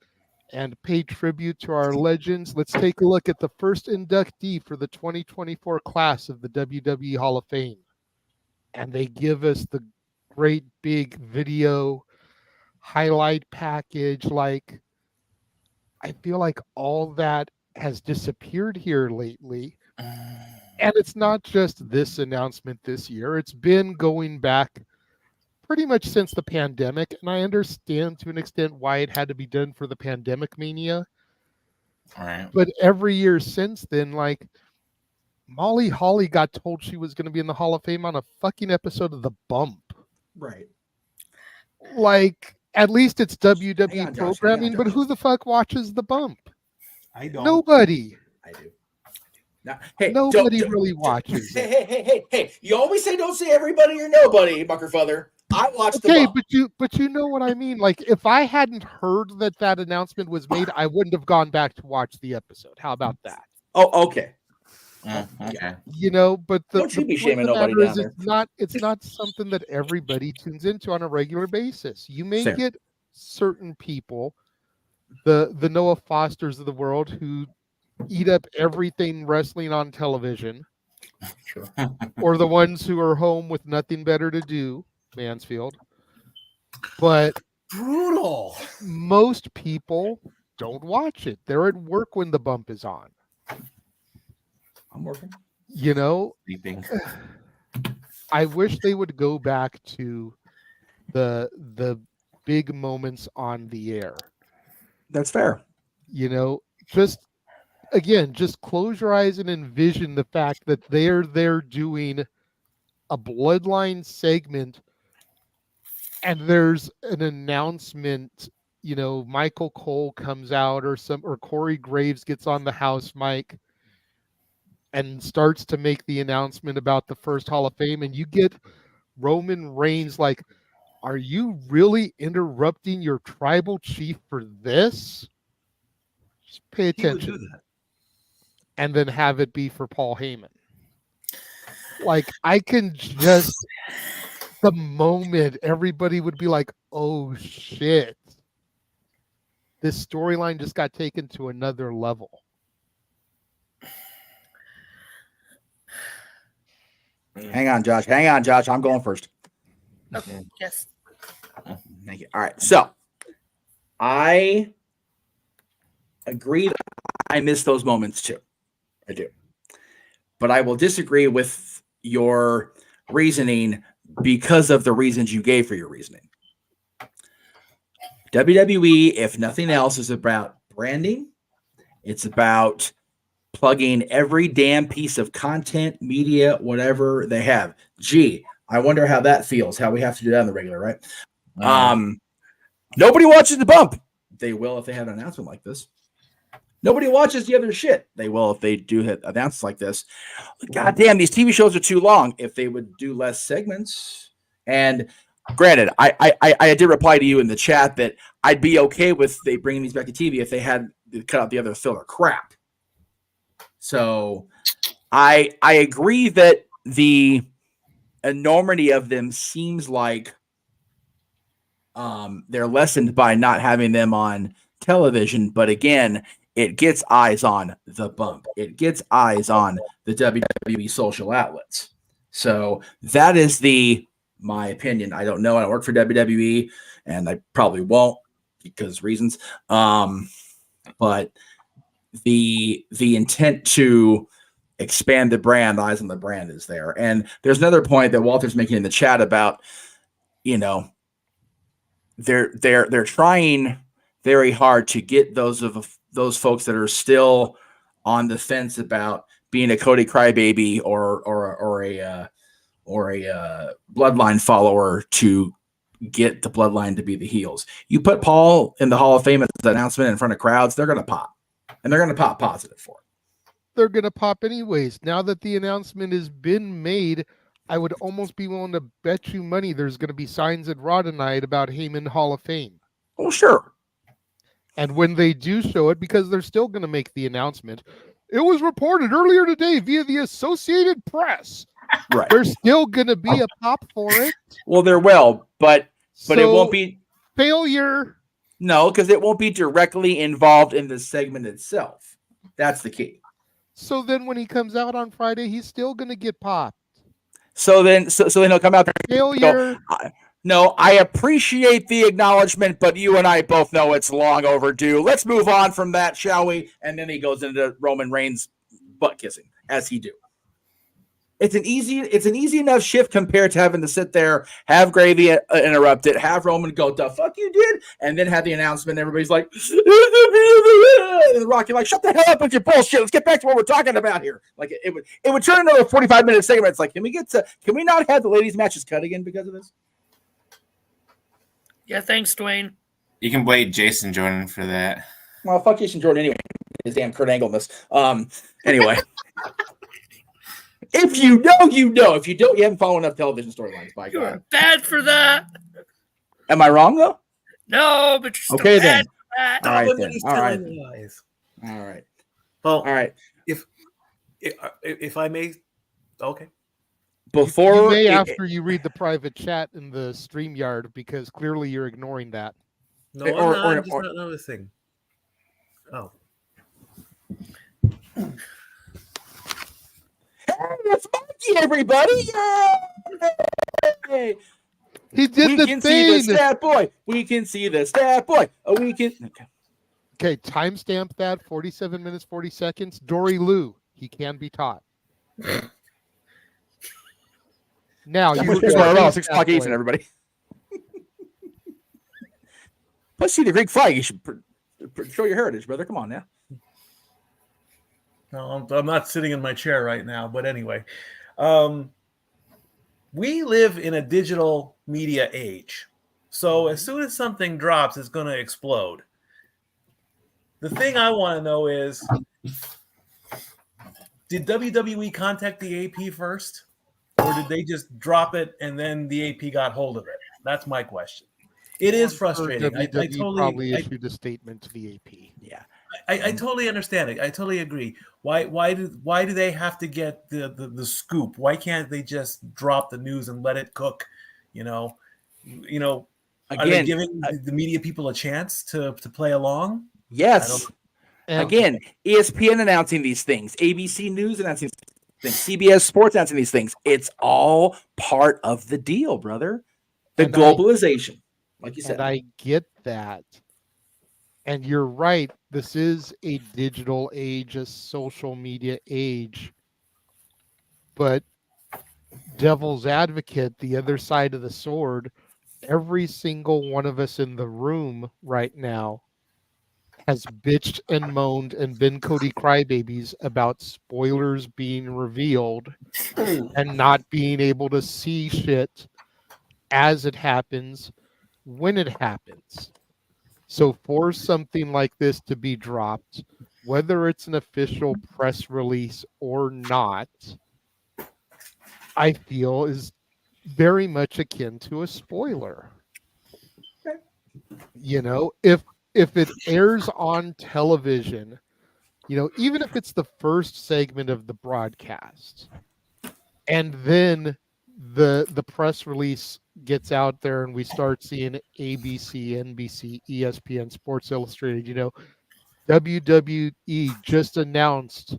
and pay tribute to our legends. Let's take a look at the first inductee for the 2024 class of the WWE Hall of Fame. And they give us the great big video highlight package. Like, I feel like all that has disappeared here lately. And it's not just this announcement this year. It's been going back pretty much since the pandemic. And I understand to an extent why it had to be done for the pandemic mania. Right. But every year since then, like, Molly Holly got told she was going to be in the Hall of Fame on a fucking episode of The Bump. Right. Like, at least it's WWE programming, but who the fuck watches The Bump? I don't. Nobody. I do. Now, hey, Nobody really watches it. Hey! You always say don't say everybody or nobody, Buckerfeather. I watched The Bump. but you know what I mean. Like, if I hadn't heard that announcement was made, I wouldn't have gone back to watch the episode. How about that? Oh, okay. Okay. You know, but don't you be shaming nobody down there. It's not something that everybody tunes into on a regular basis. You may get certain people, the Noah Fosters of the world, who eat up everything wrestling on television, Sure. or the ones who are home with nothing better to do, Mansfield. But brutal. Most people don't watch it. They're at work when The Bump is on. I'm working. You know, Sleeping. I wish they would go back to the big moments on the air. That's fair. You know, just close your eyes and envision the fact that they're there doing a Bloodline segment and there's an announcement. You know, Michael Cole comes out or Corey Graves gets on the house mic and starts to make the announcement about the first Hall of Fame, and you get Roman Reigns like, are you really interrupting your tribal chief for this? Just pay attention. Do that. And then have it be for Paul Heyman. Like, I can just, the moment everybody would be like, oh shit, this storyline just got taken to another level. Hang on, Josh. I'm going first. Okay. Yes. Thank you. All right. So I agree that I miss those moments too. I do. But I will disagree with your reasoning because of the reasons you gave for your reasoning. WWE, if nothing else, is about branding. It's about plugging every damn piece of content, media, whatever they have. Gee, I wonder how that feels, how we have to do that on the regular, right? Nobody watches The Bump. They will if they have an announcement like this. Nobody watches the other shit. They will if they do hit announcements like this. God damn, these TV shows are too long. If they would do less segments. And granted, I did reply to you in the chat that I'd be okay with they bringing these back to TV if they had cut out the other filler crap. So I agree that the enormity of them seems like they're lessened by not having them on television. But again, it gets eyes on the bump. It gets eyes on the WWE social outlets. So that is my opinion. I don't know. I don't work for WWE, and I probably won't because reasons. But the intent to expand the brand, eyes on the brand, is there. And there's another point that Walter's making in the chat about, they're trying very hard to get those folks that are still on the fence about being a Cody Crybaby or a Bloodline follower to get the Bloodline to be the heels. You put Paul in the Hall of Fame as an announcement in front of crowds, they're going to pop, and they're going to pop positive for it. They're going to pop anyways. Now that the announcement has been made, I would almost be willing to bet you money there's going to be signs at Raw tonight about Heyman Hall of Fame. Oh, sure. And when they do show it, because they're still going to make the announcement, it was reported earlier today via the Associated Press. Right. There's still going to be a pop for it. Well, there will, but it won't be failure. No, because it won't be directly involved in the segment itself. That's the key. So then when he comes out on Friday, he's still going to get popped. So then he'll come out there. Failure. No, I appreciate the acknowledgement, but you and I both know it's long overdue. Let's move on from that, shall we? And then he goes into Roman Reigns butt kissing, as he do. It's an easy enough shift compared to having to sit there, have Gravy interrupt it, have Roman go, "The fuck you did," and then have the announcement. Everybody's like, and Rocky like, "Shut the hell up with your bullshit. Let's get back to what we're talking about here." Like it would turn into a 45-minute segment. It's like, can we not have the ladies' matches cut again because of this? Yeah, thanks, Dwayne. You can blame Jason Jordan for that. Well, fuck Jason Jordan anyway. His damn Kurt Angleness. Anyway. If you know, you know. If you don't, you haven't followed enough television storylines. By You're God. bad for that. Am I wrong though? No, but you're okay bad then. for that. All right then. All right. All right. Well, all right. If I may, okay. Before you may after you read the private chat in the StreamYard, because clearly you're ignoring that. No, I'm just not noticing. Oh. Hey, it's Mikey, everybody! Yay! He did we the can thing. See the stat boy. We can see the stat boy. We can. Okay, timestamp that. 47 minutes 40 seconds. Dory Lou. He can be taught. Now you 6 o'clock Eastern, everybody. Let's see the Greek flag. You should show your heritage, brother. Come on now. No, I'm not sitting in my chair right now, but anyway, we live in a digital media age. So as soon as something drops, it's going to explode. The thing I want to know is, did WWE contact the AP first? Or did they just drop it and then the AP got hold of it? That's my question. It is frustrating. WWE probably issued a statement to the AP. Yeah. I totally understand it. I totally agree. Why do they have to get the scoop? Why can't they just drop the news and let it cook? Again, are they giving the media people a chance to play along? Yes. Again, ESPN announcing these things, ABC News announcing things, CBS Sports announcing these things. It's all part of the deal, brother. The globalization, like you said. And I get that. And you're right. This is a digital age, a social media age. But devil's advocate, the other side of the sword, every single one of us in the room right now has bitched and moaned and been Cody crybabies about spoilers being revealed and not being able to see shit as it happens when it happens. So for something like this to be dropped, whether it's an official press release or not, I feel is very much akin to a spoiler. You know, if it airs on television, you know, even if it's the first segment of the broadcast, and then the press release gets out there and we start seeing ABC, NBC, ESPN, Sports Illustrated, you know, WWE just announced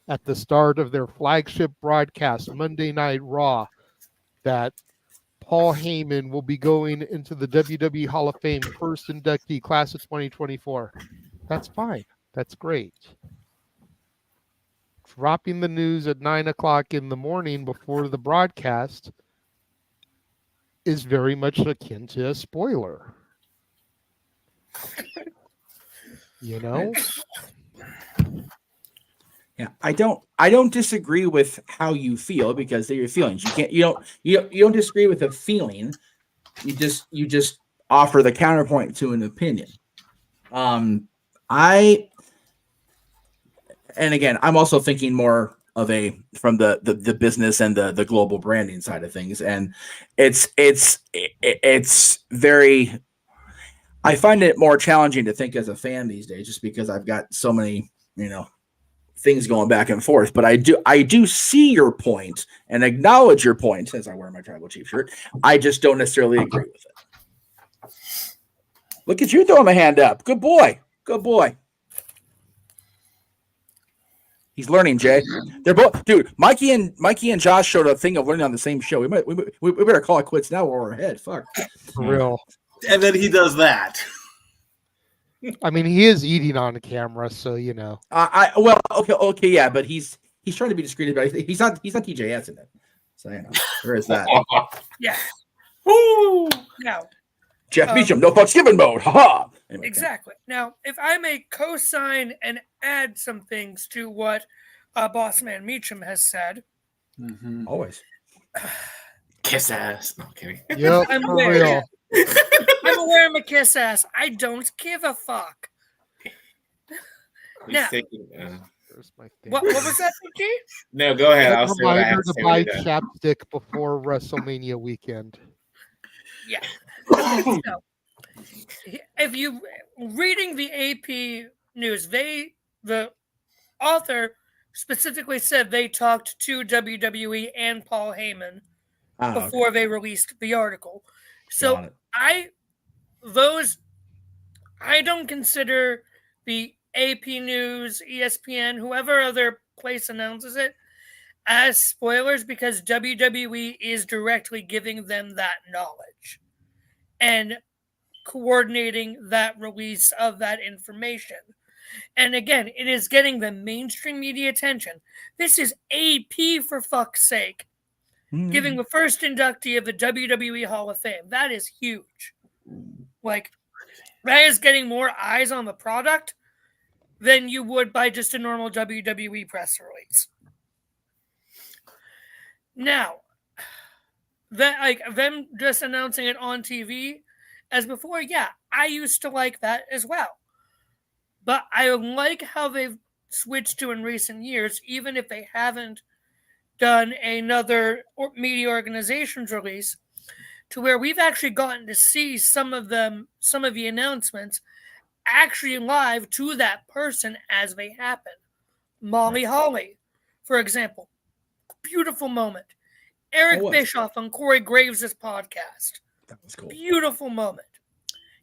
at the start of their flagship broadcast, Monday Night Raw, that Paul Heyman will be going into the WWE Hall of Fame, first inductee, class of 2024. That's fine. That's great. Dropping the news at 9 o'clock in the morning before the broadcast is very much akin to a spoiler. You know? Yeah, I don't disagree with how you feel, because they're your feelings. You don't disagree with a feeling. You just offer the counterpoint to an opinion. And again, I'm also thinking more of from the business and the global branding side of things, and it's very. I find it more challenging to think as a fan these days, just because I've got so many, things going back and forth. But I do see your point and acknowledge your point as I wear my tribal chief shirt. I just don't necessarily agree with it. Look at you throwing my hand up. Good boy. Good boy. He's learning, Jay. They're both, dude. Mikey and Josh showed a thing of learning on the same show. We better call it quits now, or we're ahead. Fuck. For real. And then he does that. I mean, he is eating on camera, so you know. Okay, yeah, but he's trying to be discreet about it. He's not TJS in it, so there is that. Yeah. Woo! Now, Jeff Meacham, no Thanksgiving mode. Ha! Anyway, exactly. Now, if I may co-sign and add some things to what Boss Man Meacham has said, always kiss ass. No, I'm kidding. Yep, I'm for aware. real. I'm aware I'm a kiss ass. I don't give a fuck. Now, what was that, G? No, go ahead. I'll say what I Reminder have to to say. buy chapstick before WrestleMania weekend. Yeah. So, if you reading the AP news, the author specifically said they talked to WWE and Paul Heyman before they released the article. So I don't consider the AP News, ESPN, whoever other place announces it, as spoilers, because WWE is directly giving them that knowledge and coordinating that release of that information. And again, it is getting the mainstream media attention. This is AP, for fuck's sake. Giving the first inductee of the WWE Hall of Fame. That is huge. Like, that is getting more eyes on the product than you would by just a normal WWE press release. Now, them just announcing it on TV as before, yeah, I used to like that as well. But I like how they've switched to in recent years, even if they haven't done another media organizations release, to where we've actually gotten to see some of the announcements actually live to that person as they happen. Molly Holly, for example, beautiful moment. Eric Bischoff on Corey Graves' podcast. That was cool. Beautiful moment.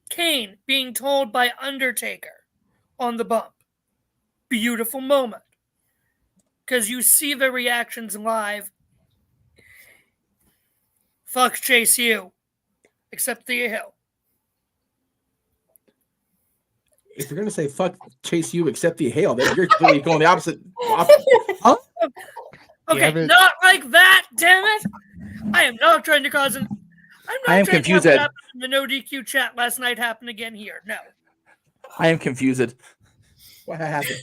Kane being told by Undertaker on the bump. Beautiful moment. Because you see the reactions live. Fuck Chase U. Except the Hill. If you're going to say fuck Chase U except the Hale, then you're clearly going the opposite. Huh? Okay, not like that, damn it. I am not trying to cause I am confused. The no DQ chat last night happened again here. No. I am confused. What happened?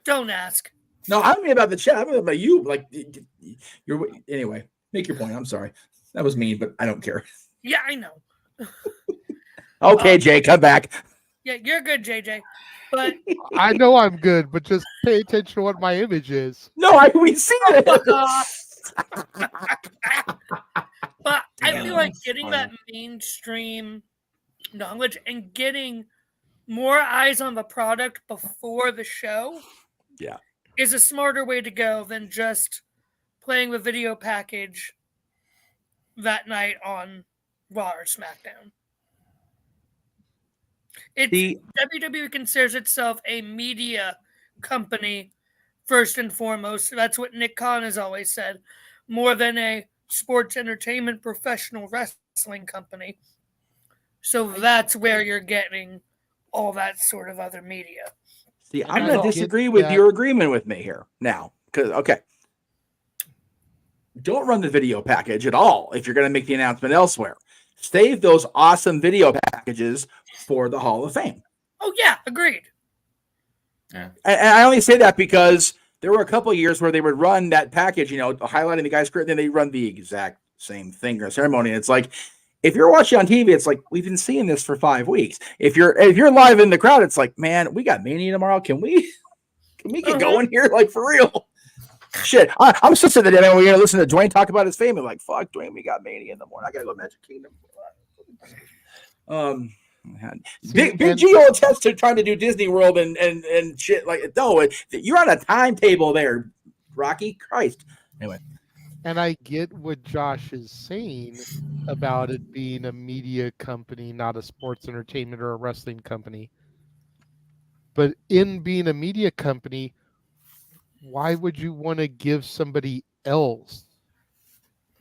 Don't ask. No, I don't mean about the chat. I mean about you. Like, you're anyway. Make your point. I'm sorry. That was mean, but I don't care. Yeah, I know. Okay, Jay, come back. Yeah, you're good, JJ. But I know I'm good, but just pay attention to what my image is. No, we see it. I feel like getting that mainstream knowledge and getting more eyes on the product before the show is a smarter way to go than just playing the video package that night on Raw or SmackDown. WWE considers itself a media company first and foremost. That's what Nick Khan has always said, more than a sports entertainment professional wrestling company. So that's where you're getting all that sort of other media. See, I'm going to disagree with your agreement with me here now. Because, don't run the video package at all if you're going to make the announcement elsewhere. Save those awesome video packages for the Hall of Fame. Oh, yeah, agreed. Yeah. And I only say that because there were a couple of years where they would run that package, highlighting the guy's career, and then they run the exact same thing or ceremony. And it's like, if you're watching on TV, it's like, we've been seeing this for 5 weeks. If you're live in the crowd, it's like, man, we got Mania tomorrow. Can we get going here? Like, for real? Shit. I'm still sitting there, we're going to listen to Dwayne talk about his fame. I'm like, fuck, Dwayne, we got Mania in the morning. I got to go Magic Kingdom. Big Geo attests to trying to do Disney World and shit like no, you're on a timetable there, Rocky. Christ. Anyway. And I get what Josh is saying about it being a media company, not a sports entertainment or a wrestling company. But in being a media company, why would you want to give somebody else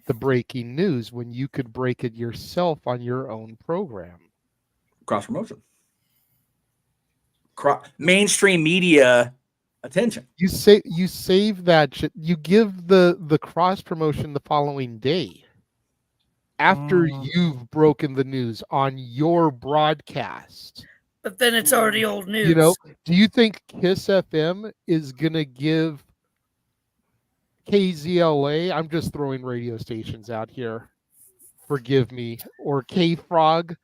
the breaking news when you could break it yourself on your own program? Cross promotion. Mainstream media attention. You save that shit. You give the cross promotion the following day after you've broken the news on your broadcast. But then it's already old news. Do you think Kiss FM is gonna give KZLA? I'm just throwing radio stations out here. Forgive me, or K Frog,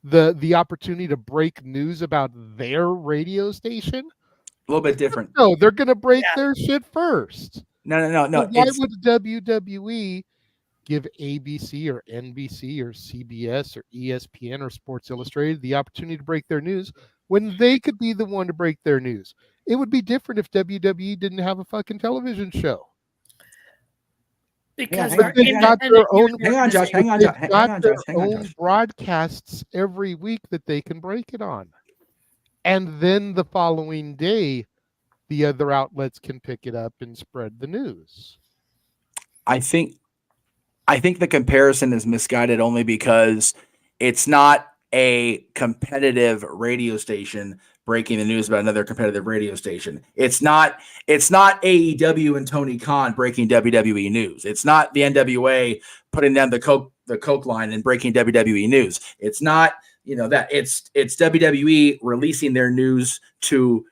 the opportunity to break news about their radio station? A little bit different. No, they're going to break their shit first. No. So why would WWE give ABC or NBC or CBS or ESPN or Sports Illustrated the opportunity to break their news when they could be the one to break their news? It would be different if WWE didn't have a fucking television show. Because they've got their own. Hang on, Josh. Hang on, Josh. Broadcasts every week that they can break it on, and then the following day, the other outlets can pick it up and spread the news. I think the comparison is misguided only because it's not a competitive radio station breaking the news about another competitive radio station. It's not AEW and Tony Khan breaking WWE news. It's not the NWA putting down the Coke line and breaking WWE news. It's not, that it's WWE releasing their news to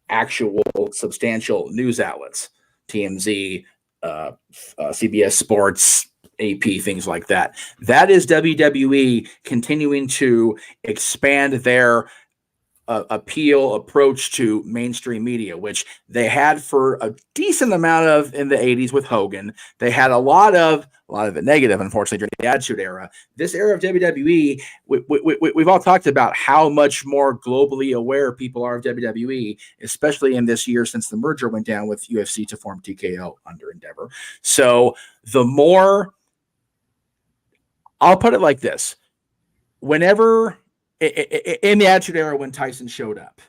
actual substantial news outlets, TMZ, CBS Sports, AP, things like that. That is WWE continuing to expand their approach to mainstream media, which they had for a decent amount of in the 80s with Hogan. They had a lot of it negative, unfortunately, during the Attitude Era. This era of WWE, we've all talked about how much more globally aware people are of WWE, especially in this year since the merger went down with UFC to form TKO under Endeavor. So the more, I'll put it like this, whenever in the Attitude Era when Tyson showed up,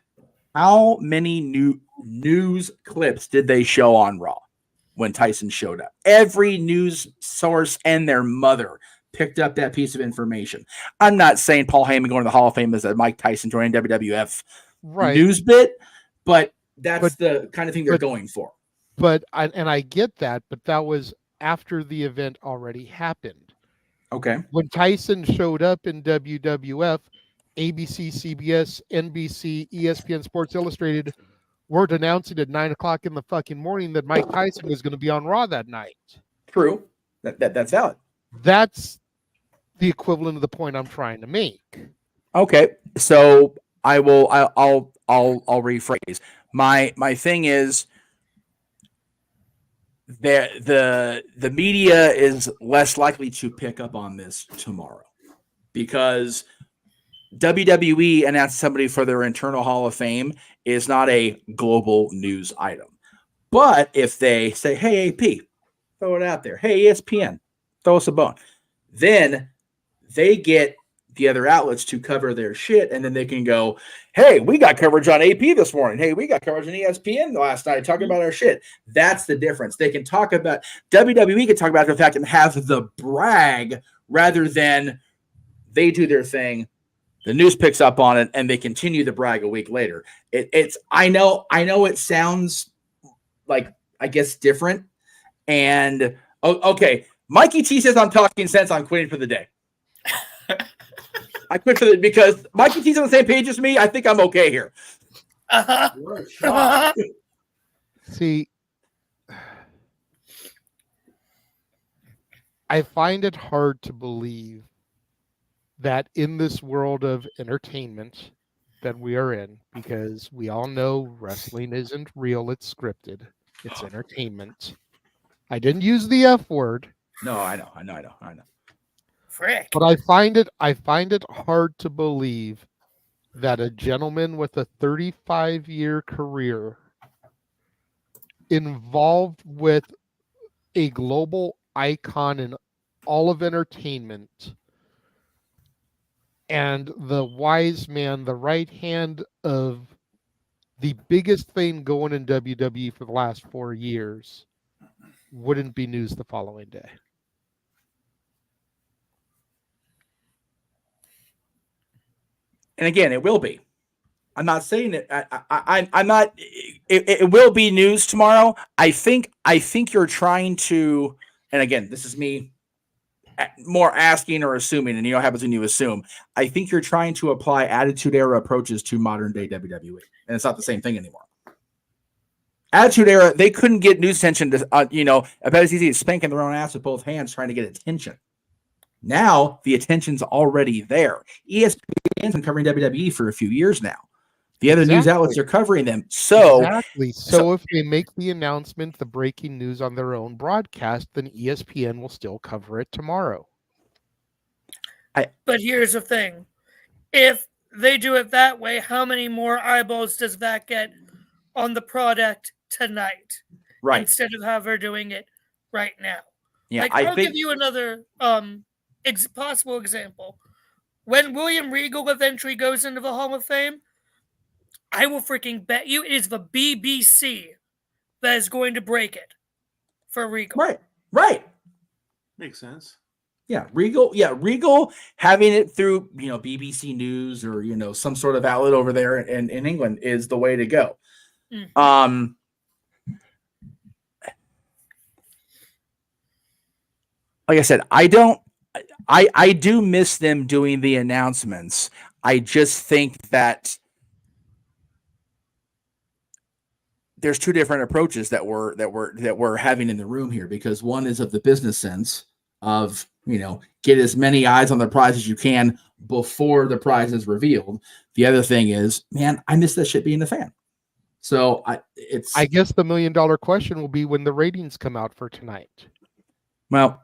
how many news clips did they show on Raw when Tyson showed up? Every news source and their mother picked up that piece of information. I'm not saying Paul Heyman going to the Hall of Fame is a Mike Tyson joining WWF news bit, but that's the kind of thing they're going for. But I get that, but that was after the event already happened. Okay. When Tyson showed up in WWF, ABC, CBS, NBC, ESPN, Sports Illustrated weren't announcing at 9:00 in the fucking morning that Mike Tyson was going to be on Raw that night. True. That's valid. That's the equivalent of the point I'm trying to make. Okay. So I'll rephrase. My thing is, the media is less likely to pick up on this tomorrow because WWE announced somebody for their internal Hall of Fame is not a global news item. But if they say, hey, AP, throw it out there. Hey, ESPN, throw us a bone. Then they get the other outlets to cover their shit, and then they can go, hey, we got coverage on AP this morning. Hey, we got coverage on ESPN last night talking about our shit. That's the difference. They can talk about WWE can talk about the fact and have the brag rather than they do their thing. The news picks up on it, and they continue the brag a week later. I know it sounds like, I guess, different. And okay, Mikey T says I'm talking sense. I'm quitting for the day. I quit for the because Mikey T's on the same page as me. I think I'm okay here. See, I find it hard to believe that in this world of entertainment that we are in, because we all know wrestling isn't real, it's scripted, it's entertainment. I didn't use the F word. No, I know. Frick. But I find it hard to believe that a gentleman with a 35-year career involved with a global icon in all of entertainment and the wise man, the right hand of the biggest thing going in WWE for the last 4 years wouldn't be news the following day. And again, it will be. I'm not saying it. I'm not. It will be news tomorrow. I think you're trying to. And again, this is me more asking or assuming, and you know what happens when you assume. I think you're trying to apply Attitude Era approaches to modern day WWE, and it's not the same thing anymore. Attitude Era, they couldn't get news attention to, about as easy as spanking their own ass with both hands trying to get attention. Now the attention's already there. ESPN's been covering WWE for a few years now. The other news outlets are covering them. So if they make the announcement, the breaking news on their own broadcast, then ESPN will still cover it tomorrow. But here's the thing. If they do it that way, how many more eyeballs does that get on the product tonight? Right. Instead of how they're doing it right now. Yeah, I'll give you another possible example. When William Regal eventually goes into the Hall of Fame, I will freaking bet you it is the BBC that is going to break it for Regal. Right. Makes sense. Yeah, Regal having it through, BBC News or, some sort of outlet over there in England is the way to go. Mm-hmm. Like I said, I do miss them doing the announcements. I just think that there's two different approaches that we're having in the room here, because one is of the business sense of, get as many eyes on the prize as you can before the prize is revealed. The other thing is, man, I miss that shit being a fan. So I guess the $1 million question will be when the ratings come out for tonight. Well,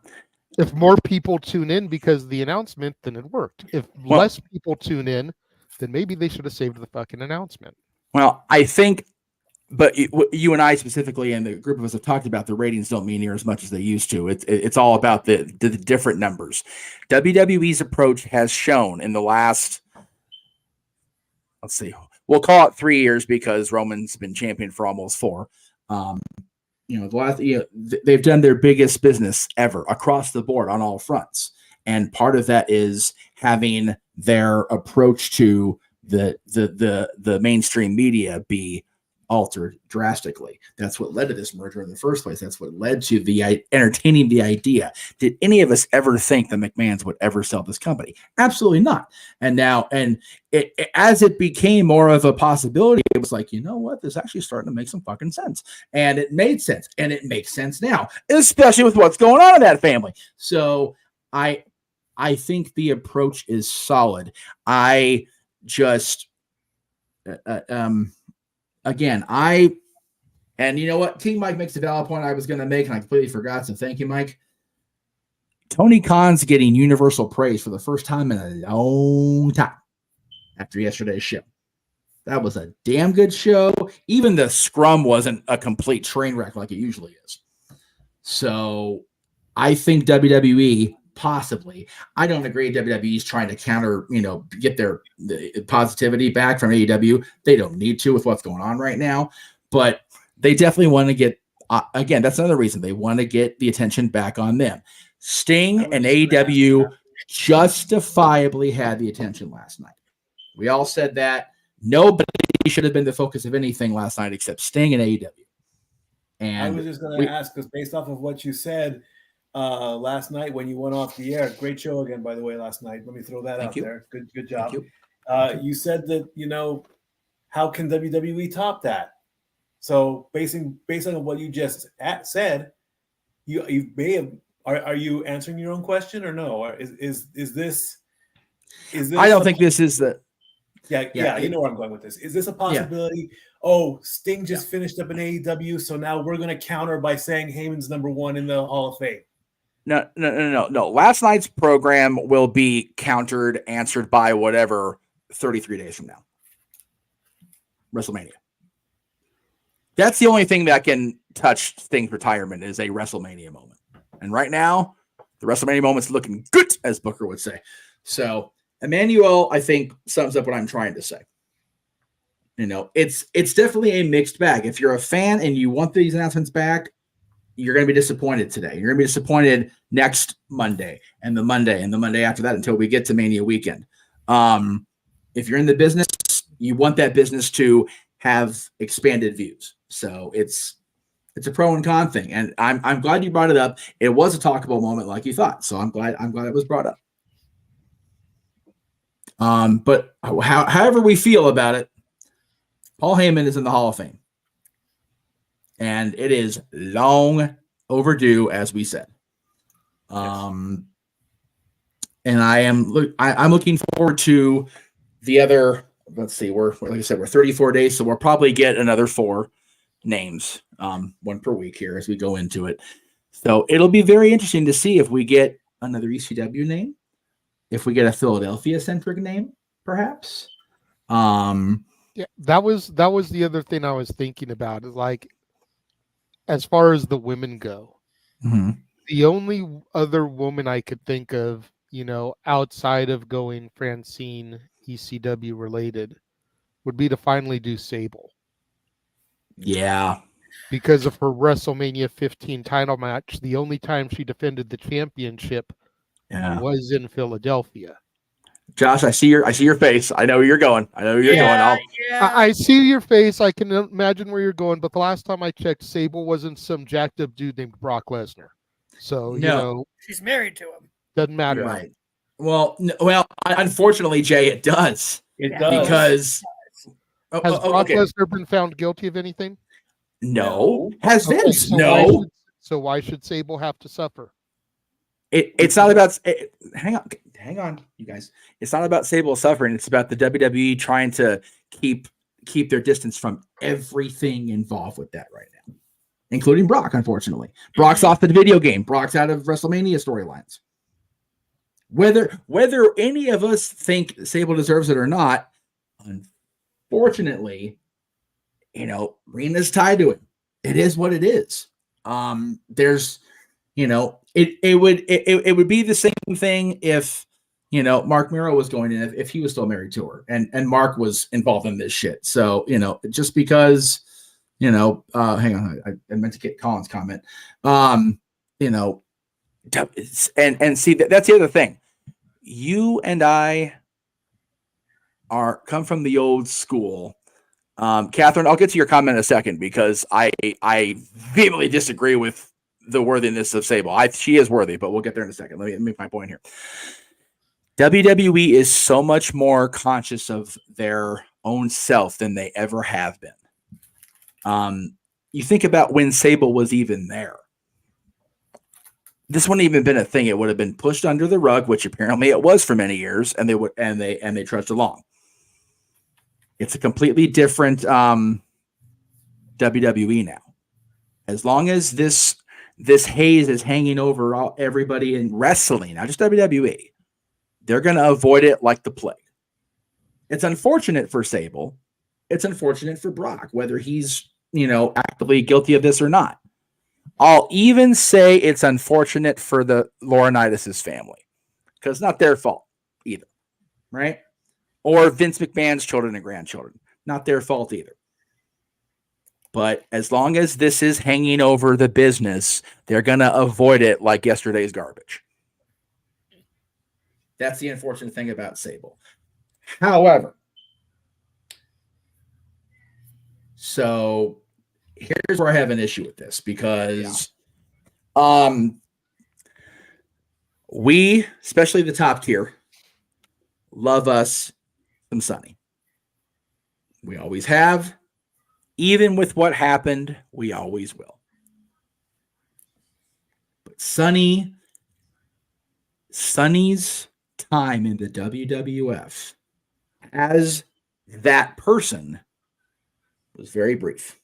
if more people tune in because of the announcement, then it worked. If less people tune in, then maybe they should have saved the fucking announcement. Well, I think, but you and I specifically, and the group of us have talked about, the ratings don't mean near as much as they used to. It's all about the different numbers. WWE's approach has shown in the last, let's see, we'll call it 3 years because Roman's been champion for almost 4. The last, they've done their biggest business ever across the board on all fronts, and part of that is having their approach to the mainstream media be altered drastically. That's what led to this merger in the first place. That's what led to the entertaining the idea. Did any of us ever think the McMahons would ever sell this company? Absolutely not. And now, as it became more of a possibility, it was like, you know what? This is actually starting to make some fucking sense. And it made sense. And it makes sense now, especially with what's going on in that family. So I think the approach is solid. I just, again, I And you know what? King Mike makes a valid point I was going to make, and I completely forgot. So thank you, Mike. Tony Khan's getting universal praise for the first time in a long time after yesterday's show. That was a damn good show. Even the scrum wasn't a complete train wreck like it usually is. So I think WWE possibly. I don't agree WWE's trying to counter, get their positivity back from AEW. They don't need to with what's going on right now. But they definitely want to get, again, that's another reason they want to get the attention back on them. Sting and AEW justifiably had the attention last night. We all said that. Nobody should have been the focus of anything last night except Sting and AEW. And I was just going to ask, because based off of what you said last night when you went off the air, great show again, by the way, last night. Let me throw that out there. Good job. You said that, how can WWE top that? So based on what you just said, you may have. Are you answering your own question or no? Or is this? I don't think this is the. Yeah, you know where I'm going with this. Is this a possibility? Yeah. Oh, Sting just finished up in AEW, so now we're going to counter by saying Heyman's number 1 in the Hall of Fame. No. Last night's program will be answered by whatever 33 days from now. WrestleMania. That's the only thing that can touch Sting's retirement is a WrestleMania moment. And right now, the WrestleMania moment's looking good, as Booker would say. So Emmanuel, I think, sums up what I'm trying to say. It's definitely a mixed bag. If you're a fan and you want these announcements back, you're going to be disappointed today. You're going to be disappointed next Monday and the Monday after that until we get to Mania weekend. If you're in the business, you want that business to have expanded views. So it's a pro and con thing. And I'm glad you brought it up. It was a talkable moment like you thought. So I'm glad it was brought up. But however we feel about it, Paul Heyman is in the Hall of Fame. And it is long overdue, as we said. And I'm looking forward to the other, let's see, we're 34 days, so we'll probably get another 4 names, 1 per week here as we go into it. So it'll be very interesting to see if we get another ECW name, if we get a Philadelphia-centric name, perhaps. Yeah, that was the other thing I was thinking about. Is like, as far as the women go, the only other woman I could think of, outside of going Francine ECW related, would be to finally do Sable. Yeah. Because of her WrestleMania 15 title match, the only time she defended the championship was in Philadelphia. Josh, I see your face. I know where you're going. I see your face. I can imagine where you're going. But the last time I checked, Sable wasn't some jacked up dude named Brock Lesnar. So she's married to him. Doesn't matter. Right. Well, unfortunately, Jay, it does. It does. Because has Brock Lesnar been found guilty of anything? No. Has Vince? No. So why should Sable have to suffer? It's not about. Hang on, you guys. It's not about Sable suffering. It's about the WWE trying to keep their distance from everything involved with that right now, including Brock. Unfortunately, Brock's off the video game. Brock's out of WrestleMania storylines. Whether any of us think Sable deserves it or not, unfortunately, Rena's tied to it. It is what it is. There's, it would be the same thing if, Mark Miro was going in, if he was still married to her and Mark was involved in this shit. So, just because, hang on, I meant to get Colin's comment. And see, that's the other thing. You and I come from the old school. Catherine, I'll get to your comment in a second because I vehemently disagree with the worthiness of Sable. She is worthy, but we'll get there in a second. Let me make my point here. WWE is so much more conscious of their own self than they ever have been. You think about when Sable was even there. This wouldn't even been a thing. It would have been pushed under the rug, which apparently it was for many years, and they trudged along. It's a completely different WWE now. As long as this haze is hanging over everybody in wrestling, not just WWE, they're going to avoid it like the plague. It's unfortunate for Sable. It's unfortunate for Brock, whether he's, actively guilty of this or not. I'll even say it's unfortunate for the Laurinaitis' family because it's not their fault either, right? Or Vince McMahon's children and grandchildren. Not their fault either. But as long as this is hanging over the business, they're going to avoid it like yesterday's garbage. That's the unfortunate thing about Sable. However, so here's where I have an issue with this because we, especially the top tier, love us some Sunny. We always have. Even with what happened, we always will. But Sunny's time in the WWF as that person was very brief.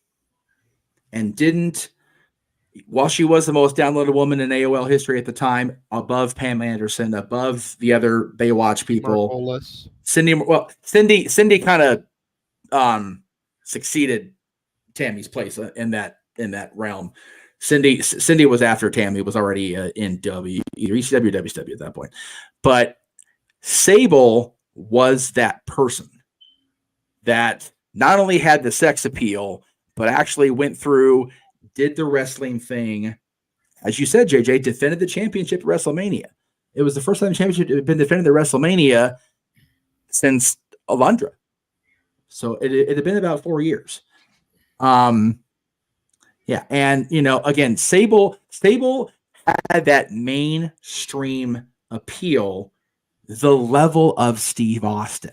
And while she was the most downloaded woman in AOL history at the time, above Pam Anderson, above the other Baywatch people, Marvelous. Cindy kind of succeeded Tammy's place in that realm. Cindy was after Tammy, was already in either ECW or WCW at that point. But Sable was that person that not only had the sex appeal, but actually went through, did the wrestling thing. As you said, JJ, defended the championship at WrestleMania. It was the first time the championship had been defended at WrestleMania since Alundra. So it had been about 4 years. Yeah. And, again, Sable had that mainstream appeal, the level of Steve Austin.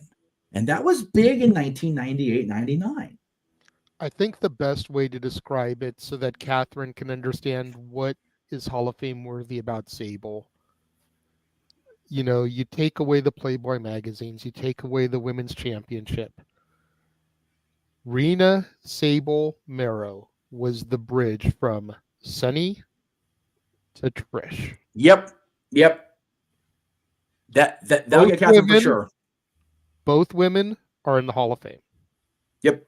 And that was big in 1998, 99. I think the best way to describe it so that Catherine can understand what is Hall of Fame worthy about Sable. You take away the Playboy magazines, you take away the women's championship. Rena Sable Mero was the bridge from Sunny to Trish. Yep. That'll get Catherine for sure. Both women are in the Hall of Fame. Yep.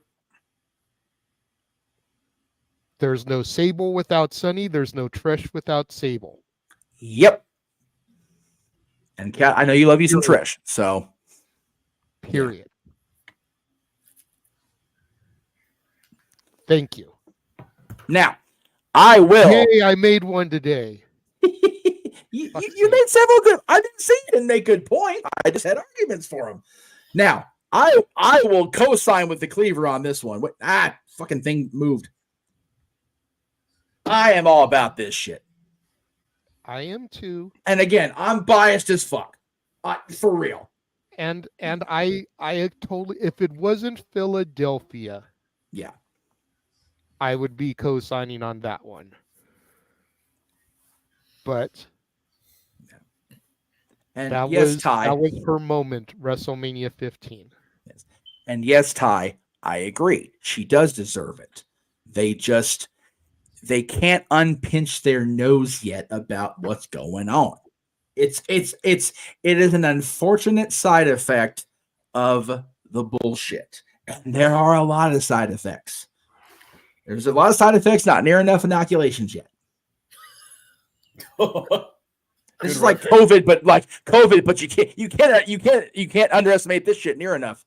There's no Sable without Sunny. There's no Trish without Sable. Yep. And Kat, I know you love you some Trish, so. Period. Thank you. Now, I will. Hey, I made one today. you made several good. I didn't say you didn't make good points. I just had arguments for them. Now, I will co-sign with the Cleaver on this one. Fucking thing moved. I am all about this shit. I am too. And again, I'm biased as fuck. For real. And I totally, if it wasn't Philadelphia, yeah, I would be co-signing on that one. But and that yes, was Ty, that was her moment, WrestleMania 15. Yes. And yes, Ty, I agree. She does deserve it. They can't unpinch their nose yet about what's going on. It is an unfortunate side effect of the bullshit. And there are a lot of side effects. There's a lot of side effects, not near enough inoculations yet. This is like COVID, but you can't underestimate this shit near enough.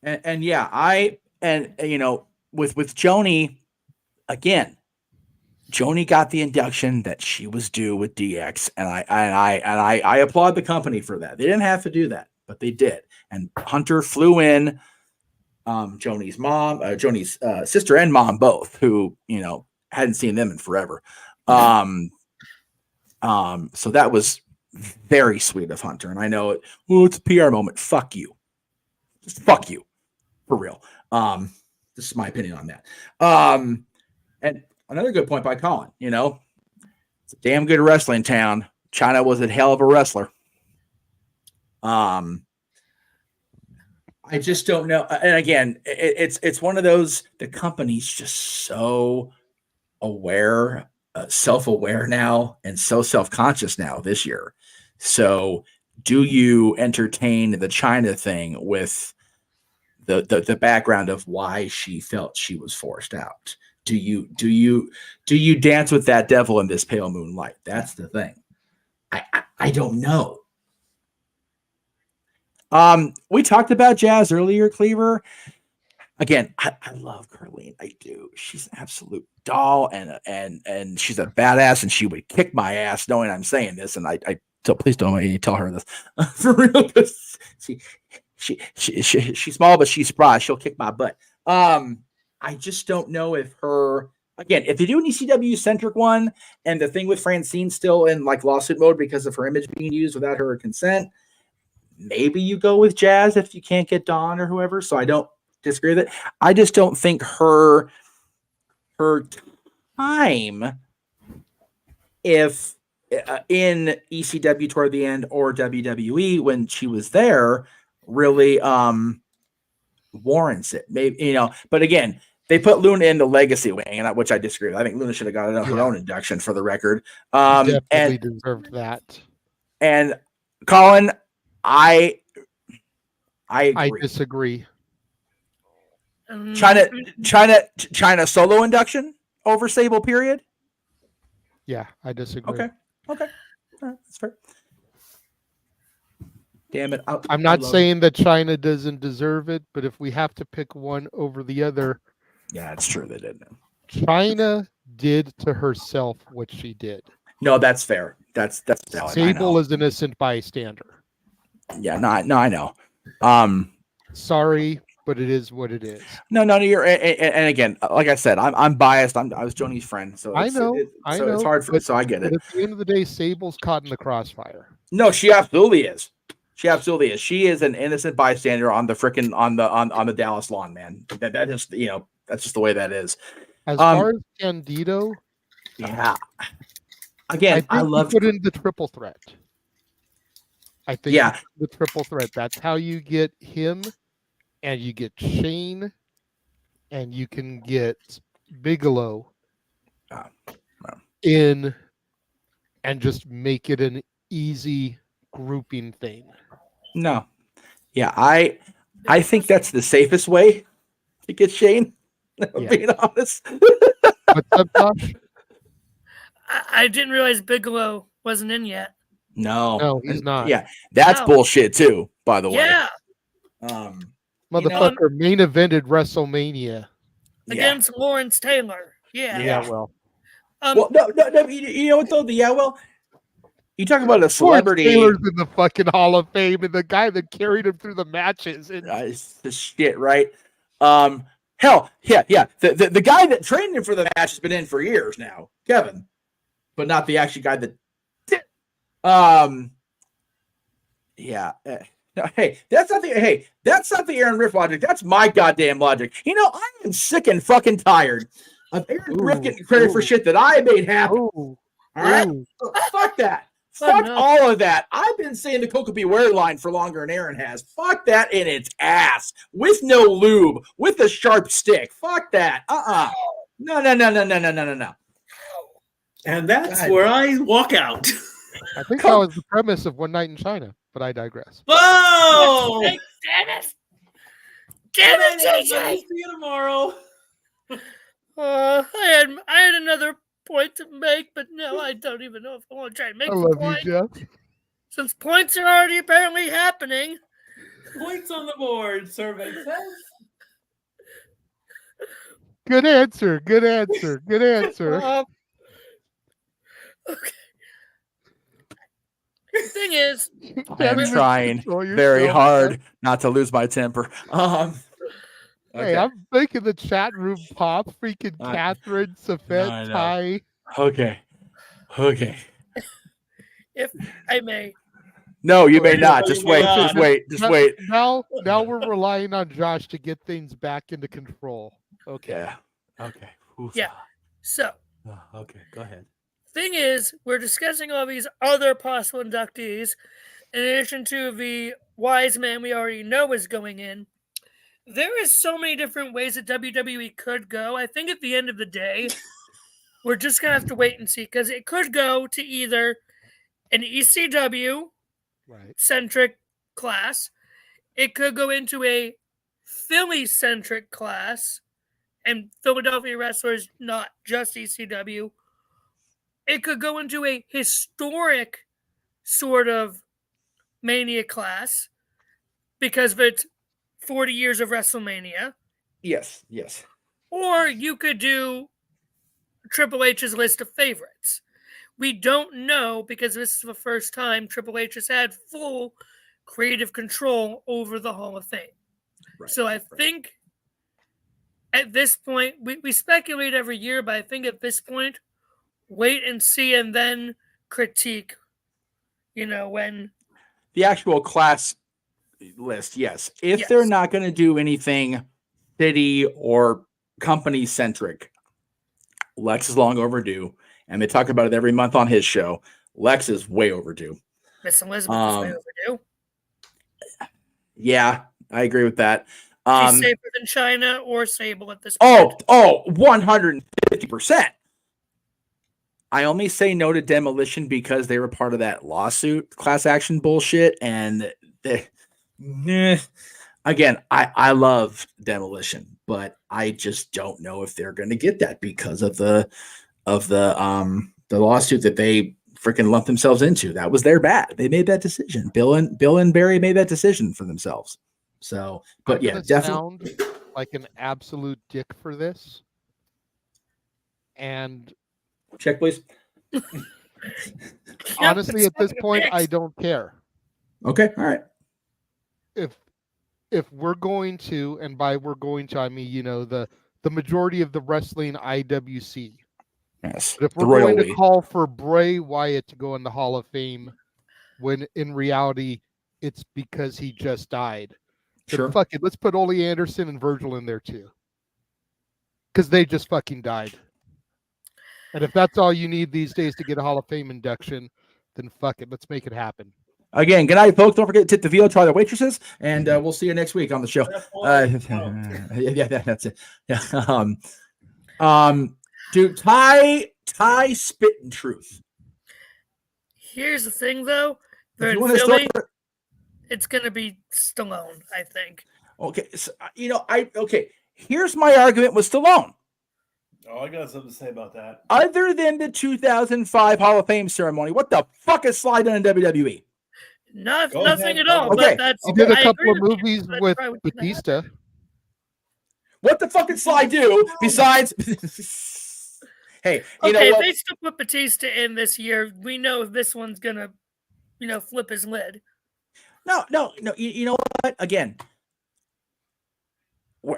And with Joni, again, Joni got the induction that she was due with DX, and I applaud the company for that. They didn't have to do that, but they did. And Hunter flew in, Joni's mom, Joni's sister and mom both, who hadn't seen them in forever. So that was very sweet of Hunter, and I know it's a PR moment. Fuck you, just fuck you, for real. This is my opinion on that. And another good point by Colin. It's a damn good wrestling town. China was a hell of a wrestler. I just don't know. And again, it's one of those, the company's just so aware, self-aware now, and so self-conscious now this year. So do you entertain the China thing with the background of why she felt she was forced out? Do you dance with that devil in this pale moonlight? That's the thing. I don't know. We talked about Jazz earlier, Cleaver. Again, I love Carlene. I do. She's an absolute doll, and she's a badass, and she would kick my ass knowing I'm saying this. And so please don't make me tell her this for real. She's small, but she's spry. She'll kick my butt. I just don't know if her, again, if they do an ECW centric one, and the thing with Francine still in like lawsuit mode because of her image being used without her consent, maybe you go with Jazz if you can't get Dawn or whoever. So I don't disagree with it. I just don't think her time, if in ECW toward the end or WWE when she was there, really warrants it. Maybe, but again, they put Luna in the legacy wing, which I disagree with. I think Luna should have got her own induction, for the record. Definitely deserved that. And Colin, I agree. I disagree. China solo induction over Sable, period. Yeah, I disagree. Okay. All right, that's fair. Damn it. I'm not saying that China doesn't deserve it, but if we have to pick one over the other. Yeah, it's true. They didn't. China did to herself what she did. No, that's fair. That's valid. Sable is innocent bystander. Yeah, no, I know. Sorry, but it is what it is. No, you're, and again, like I said, I'm biased. I was Joni's friend, so I know. It's hard for. So I get it. At the end of the day, Sable's caught in the crossfire. No, she absolutely is. She absolutely is. She is an innocent bystander on the frickin' on the Dallas lawn, man. That is, that's just the way that is. As far as Candido, yeah. Again, I love put in the triple threat. I think the triple threat. That's how you get him, and you get Shane, and you can get Bigelow in, and just make it an easy grouping thing. No. Yeah, I think that's the safest way to get Shane. Being honest. What's up, Josh? I didn't realize Bigelow wasn't in yet. No, he's not. Yeah, that's bullshit too, by the way. Yeah. Motherfucker main evented WrestleMania against Lawrence Taylor. Yeah. Well. No. You know what though? You talk about a celebrity. Taylor's in the fucking Hall of Fame, and the guy that carried him through the matches. It's the shit, right? Hell, yeah. The guy that trained him for the match has been in for years now, Kevin, but not the actual guy that did. Yeah. Hey, that's not the Aaron Riff logic. That's my goddamn logic. I am sick and fucking tired of Aaron Riff getting credit for shit that I made happen. All right, fuck that. Fuck all of that. I've been saying the Coca Beware line for longer than Aaron has. Fuck that in its ass. With no lube. With a sharp stick. Fuck that. No. And that's where I walk out. I think that was the premise of One Night in China, but I digress. Whoa! Damn it! Damn it, JJ! See you tomorrow. I had another point to make, but no, I don't even know if I want to try to make the point. You, Jeff. Since points are already apparently happening. Points on the board, survey says. Good answer. Okay. The thing is, I'm trying very hard not to lose my temper. Hey, I'm making the chat room pop. Freaking Catherine, Safet, Ty. Okay. If I may. No, you may not. Just wait. Now we're relying on Josh to get things back into control. Okay. Yeah. Okay. Oof. Yeah. So. Okay. Go ahead. Thing is, we're discussing all these other possible inductees, in addition to the wise man we already know is going in, There is so many different ways that WWE could go. I think at the end of the day, we're just going to have to wait and see, because it could go to either an ECW centric class, it could go into a Philly centric class, and Philadelphia wrestlers, not just ECW. It could go into a historic sort of Mania class because of its 40 years of WrestleMania. Yes, yes. Or you could do Triple H's list of favorites. We don't know, because this is the first time Triple H has had full creative control over the Hall of Fame. Right, so I think at this point, we speculate every year, but I think at this point, wait and see and then critique, when... The actual class list, yes. If they're not going to do anything city or company centric, Lex is long overdue, and they talk about it every month on his show. Lex is way overdue. Miss Elizabeth is way overdue. Yeah, I agree with that. She's safer than China or Sable at this point. 150%. I only say no to Demolition because they were part of that lawsuit, class action bullshit, and again, I love Demolition, but I just don't know if they're going to get that because of the lawsuit that they freaking lumped themselves into. That was their bad. They made that decision. Bill and Barry made that decision for themselves. So, but yeah, definitely sound like an absolute dick for this. And check, please. Honestly, at this point, I don't care. Okay, all right. If we're going to, and by we're going to, I mean, the majority of the wrestling IWC. Yes. But if we're going to call for Bray Wyatt to go in the Hall of Fame, when in reality it's because he just died. Sure. Fuck it. Let's put Ole Anderson and Virgil in there too. Because they just fucking died. And if that's all you need these days to get a Hall of Fame induction, then fuck it. Let's make it happen. Again, good night, folks. Don't forget to tip the veal, try the waitresses, and we'll see you next week on the show. Yeah, that's it. Yeah. Dude, Ty spitting truth. Here's the thing, though. For Philly, it's going to be Stallone, I think. Okay, so, here's my argument with Stallone. Oh, I got something to say about that. Other than the 2005 Hall of Fame ceremony, what the fuck is Sly done in WWE? Nothing at all. Okay. But he did a couple of movies with Batista. What the fuck did Sly do besides... Hey, if they still put Batista in this year, we know this one's gonna, flip his lid. No. You know what? Again, we're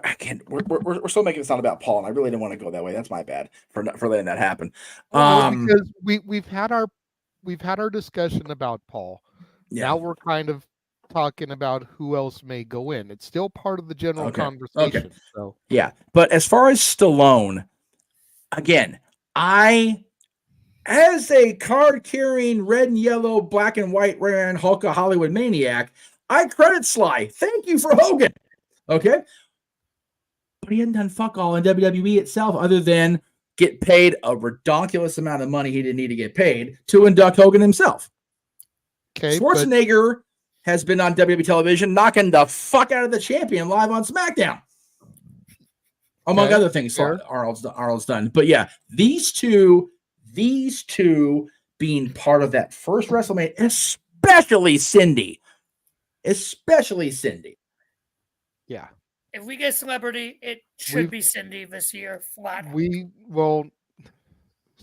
still making it sound about Paul, and I really didn't want to go that way. That's my bad for letting that happen. Because we've had our discussion about Paul. Yeah. Now we're kind of talking about who else may go in. It's still part of the general conversation. Okay. So yeah, but as far as Stallone, again. As a card-carrying red and yellow, black and white wearing Hulk of Hollywood maniac, I credit Sly. Thank you for Hogan. Okay? But he hadn't done fuck all in WWE itself other than get paid a redonkulous amount of money he didn't need to get paid to induct Hogan himself. Okay, Schwarzenegger has been on WWE television knocking the fuck out of the champion live on SmackDown. Among other things, Arnold's done. But yeah, these two being part of that first WrestleMania, especially Cindy. Yeah. If we get celebrity, it should be Cindy this year, flat.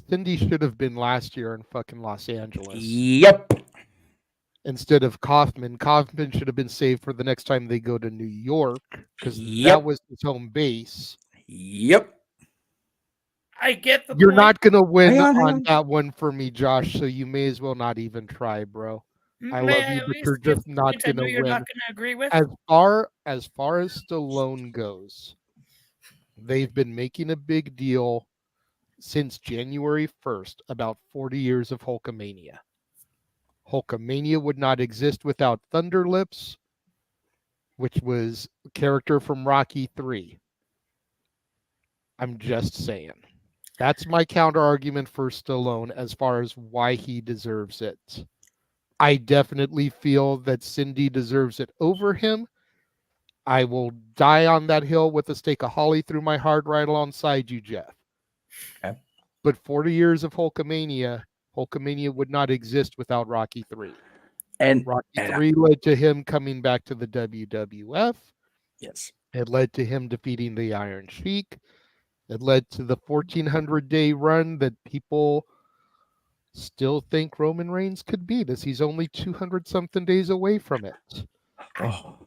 Cindy should have been last year in fucking Los Angeles. Yep. Instead of Kaufman. Kaufman should have been saved for the next time they go to New York, because that was his home base. Yep. I get the You're point. not going to win on that one for me, Josh, so you may as well not even try, bro. I love you, but you're just not going to win. You're not going to agree with? As far as Stallone goes, they've been making a big deal since January 1st about 40 years of Hulkamania. Hulkamania would not exist without Thunder Lips. which was a character from Rocky 3. I'm just saying. That's my counter argument for Stallone as far as why he deserves it. I definitely feel that Cindy deserves it over him. I will die on that hill with a stake of holly through my heart right alongside you, Jeff. Okay. But 40 years of Hulkamania would not exist without Rocky 3. And Rocky 3 led to him coming back to the WWF. Yes. It led to him defeating the Iron Sheik. It led to the 1,400-day run that people still think Roman Reigns could beat us. He's only 200-something days away from it. Oh.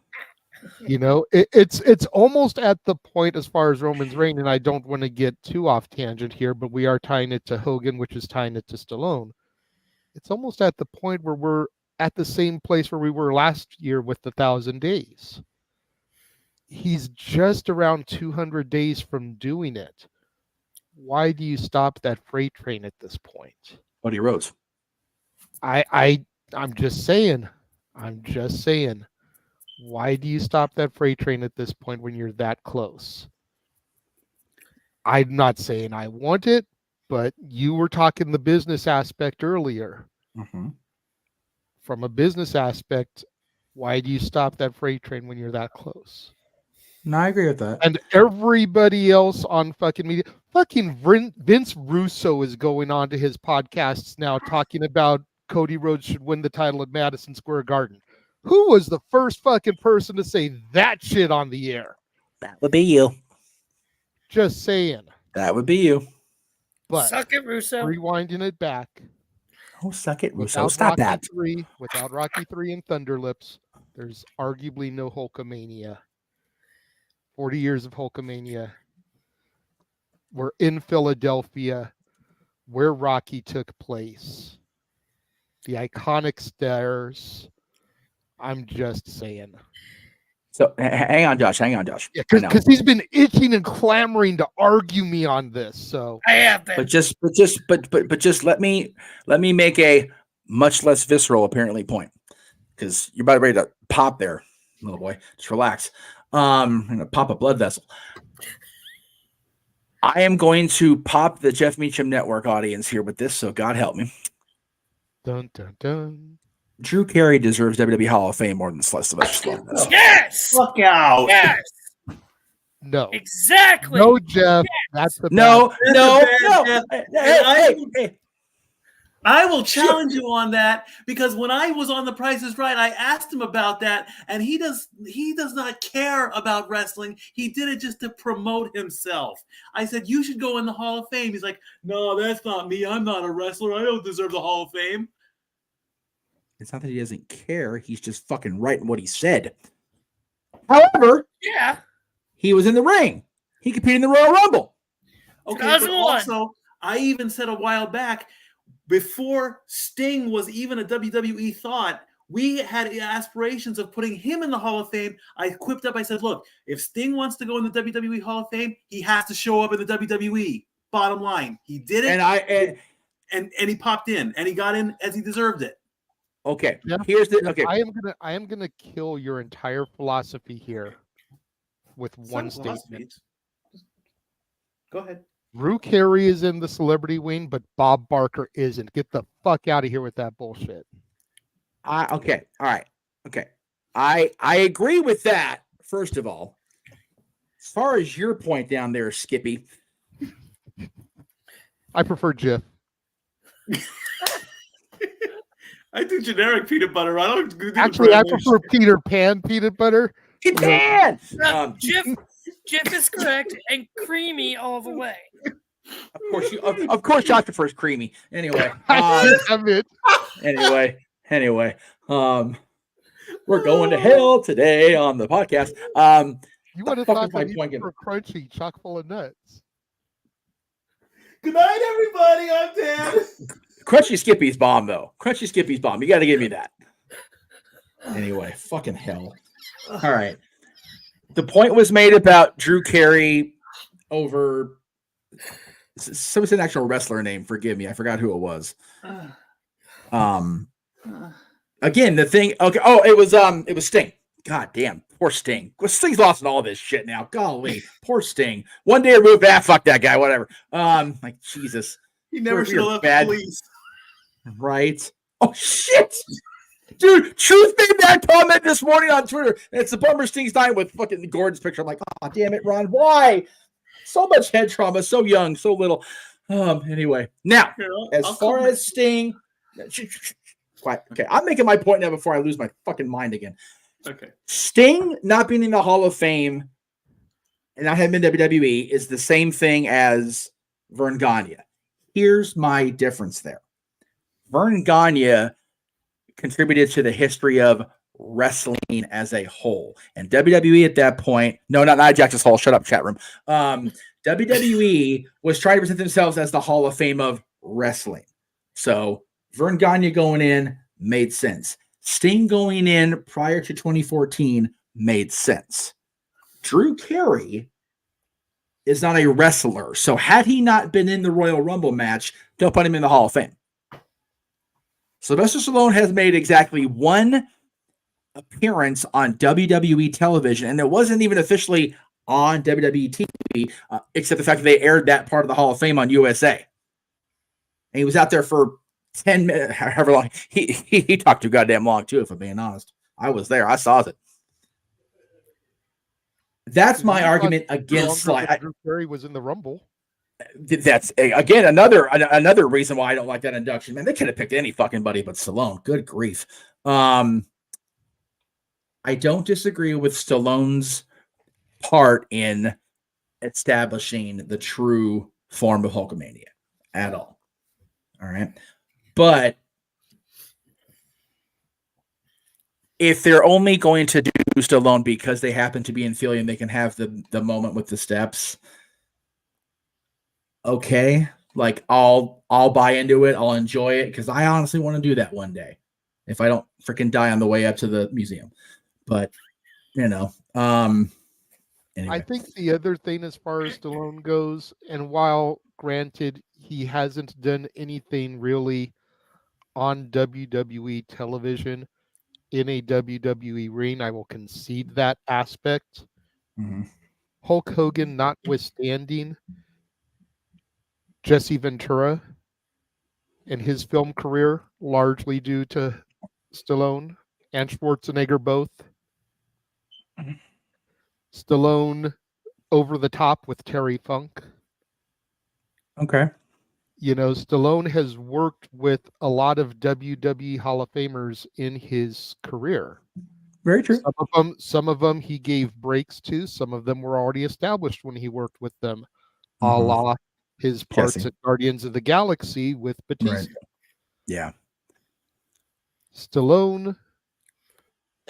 You know, it's almost at the point as far as Roman's reign, and I don't want to get too off tangent here, but we are tying it to Hogan, which is tying it to Stallone. It's almost at the point where we're at the same place where we were last year with the 1,000 days. He's just around 200 days from doing it. Why do you stop that freight train at this point? Cody Rhodes. I'm just saying. Why do you stop that freight train at this point when you're that close? I'm not saying I want it, but you were talking the business aspect earlier. Mm-hmm. From a business aspect, why do you stop that freight train when you're that close? No, I agree with that. And everybody else on fucking media, fucking Vince Russo is going on to his podcasts now talking about Cody Rhodes should win the title at Madison Square Garden. Who was the first fucking person to say that shit on the air? That would be you. Just saying. That would be you. But suck it, Russo. Rewinding it back. Oh, suck it, Russo. Without Stop Rocky that. 3, without Rocky 3 and Thunder Lips, there's arguably no Hulkamania. 40 years of Hulkamania. We're in Philadelphia, where Rocky took place. The iconic stairs. I'm just saying. So hang on, Josh. Yeah, because he's been itching and clamoring to argue me on this. So I have been. But just let me make a much less visceral apparently point, because you're about ready to pop there, little boy. Just relax. I'm gonna pop a blood vessel. I am going to pop the Jeff Meacham Network audience here with this, so God help me. Dun dun dun. Drew Carey deserves WWE Hall of Fame more than Sylvester Stallone does. Yes. Fuck out. Yes. No. Exactly. No, Jeff. That's the No. Hey. I will challenge you on that, because when I was on The Price is Right, I asked him about that, and he does not care about wrestling. He did it just to promote himself. I said, you should go in the Hall of Fame. He's like, no, that's not me. I'm not a wrestler. I don't deserve the Hall of Fame. It's not that he doesn't care. He's just fucking right in what he said. However, Yeah. he was in the ring. He competed in the Royal Rumble. Okay, but 2001. also, I even said a while back, before Sting was even a WWE thought, we had aspirations of putting him in the Hall of Fame. I quipped up. I said, look, if Sting wants to go in the WWE Hall of Fame, he has to show up in the WWE. Bottom line. He did it. And he popped in, and he got in as he deserved it. Okay. Yeah. Here's the okay. I am gonna kill your entire philosophy here with one statement. Go ahead. Drew Carey is in the celebrity wing, but Bob Barker isn't. Get the fuck out of here with that bullshit. Okay. All right. Okay. I agree with that. First of all, as far as your point down there, Skippy, I prefer Jif. I do generic peanut butter. I don't do Actually, I prefer Peter Pan peanut butter. Peter Pan. Jif is correct, and creamy all the way. Of course, Josh prefers creamy. Anyway, anyway, we're going to hell today on the podcast. You would have thought that you were crunchy, chock full of nuts. Good night, everybody. I'm Dan. Crunchy Skippy's bomb, though. Crunchy Skippy's bomb. You got to give me that. Anyway, fucking hell. All right. The point was made about Drew Carey over. Someone said an actual wrestler name. Forgive me. I forgot who it was. Again, the thing. Okay. Oh, it was Sting. God damn, poor Sting. Sting's lost in all this shit now. Golly, poor Sting. One day removed, fuck that guy, whatever. Like Jesus. He never should have left bad. the police. Right? Oh shit. Dude, Truth made that comment this morning on Twitter. And it's a bummer Sting's dying with fucking Gordon's picture. I'm like, oh damn it, Ron. Why? So much head trauma, so young, so little. Anyway. Now, as far as Sting. Okay, I'm making my point now before I lose my fucking mind again. Okay. Sting not being in the Hall of Fame and not having been WWE is the same thing as Vern Gagne. Here's my difference there. Vern Gagne contributed to the history of wrestling as a whole. And WWE at that point, no, not Jackson's Hall, shut up, chat room. WWE was trying to present themselves as the Hall of Fame of wrestling. So Vern Gagne going in made sense. Sting going in prior to 2014 made sense. Drew Carey is not a wrestler. So had he not been in the Royal Rumble match, don't put him in the Hall of Fame. Sylvester Stallone has made exactly one appearance on WWE television, and it wasn't even officially on WWE TV, except the fact that they aired that part of the Hall of Fame on USA. And he was out there for 10 minutes, however long. He talked too goddamn long, too, if I'm being honest. I was there. I saw it. That's my argument against Sly. Drew Carey was in the Rumble. That's, again, another reason why I don't like that induction. Man, they could have picked any fucking buddy but Stallone. Good grief. I don't disagree with Stallone's part in establishing the true form of Hulkamania at all. All right. But if they're only going to do Stallone because they happen to be in Philly and they can have the moment with the steps, okay, like I'll buy into it. I'll enjoy it because I honestly want to do that one day if I don't freaking die on the way up to the museum. But, anyway. I think the other thing as far as Stallone goes, and while granted he hasn't done anything really on WWE television in a WWE ring, I will concede that aspect. Mm-hmm. Hulk Hogan notwithstanding, Jesse Ventura and his film career, largely due to Stallone and Schwarzenegger both. Stallone over the top with Terry Funk. Okay. You know, Stallone has worked with a lot of WWE Hall of Famers in his career. Very true. Some of them he gave breaks to. Some of them were already established when he worked with them, a la his parts at Guardians of the Galaxy with Batista. Right. Yeah. Stallone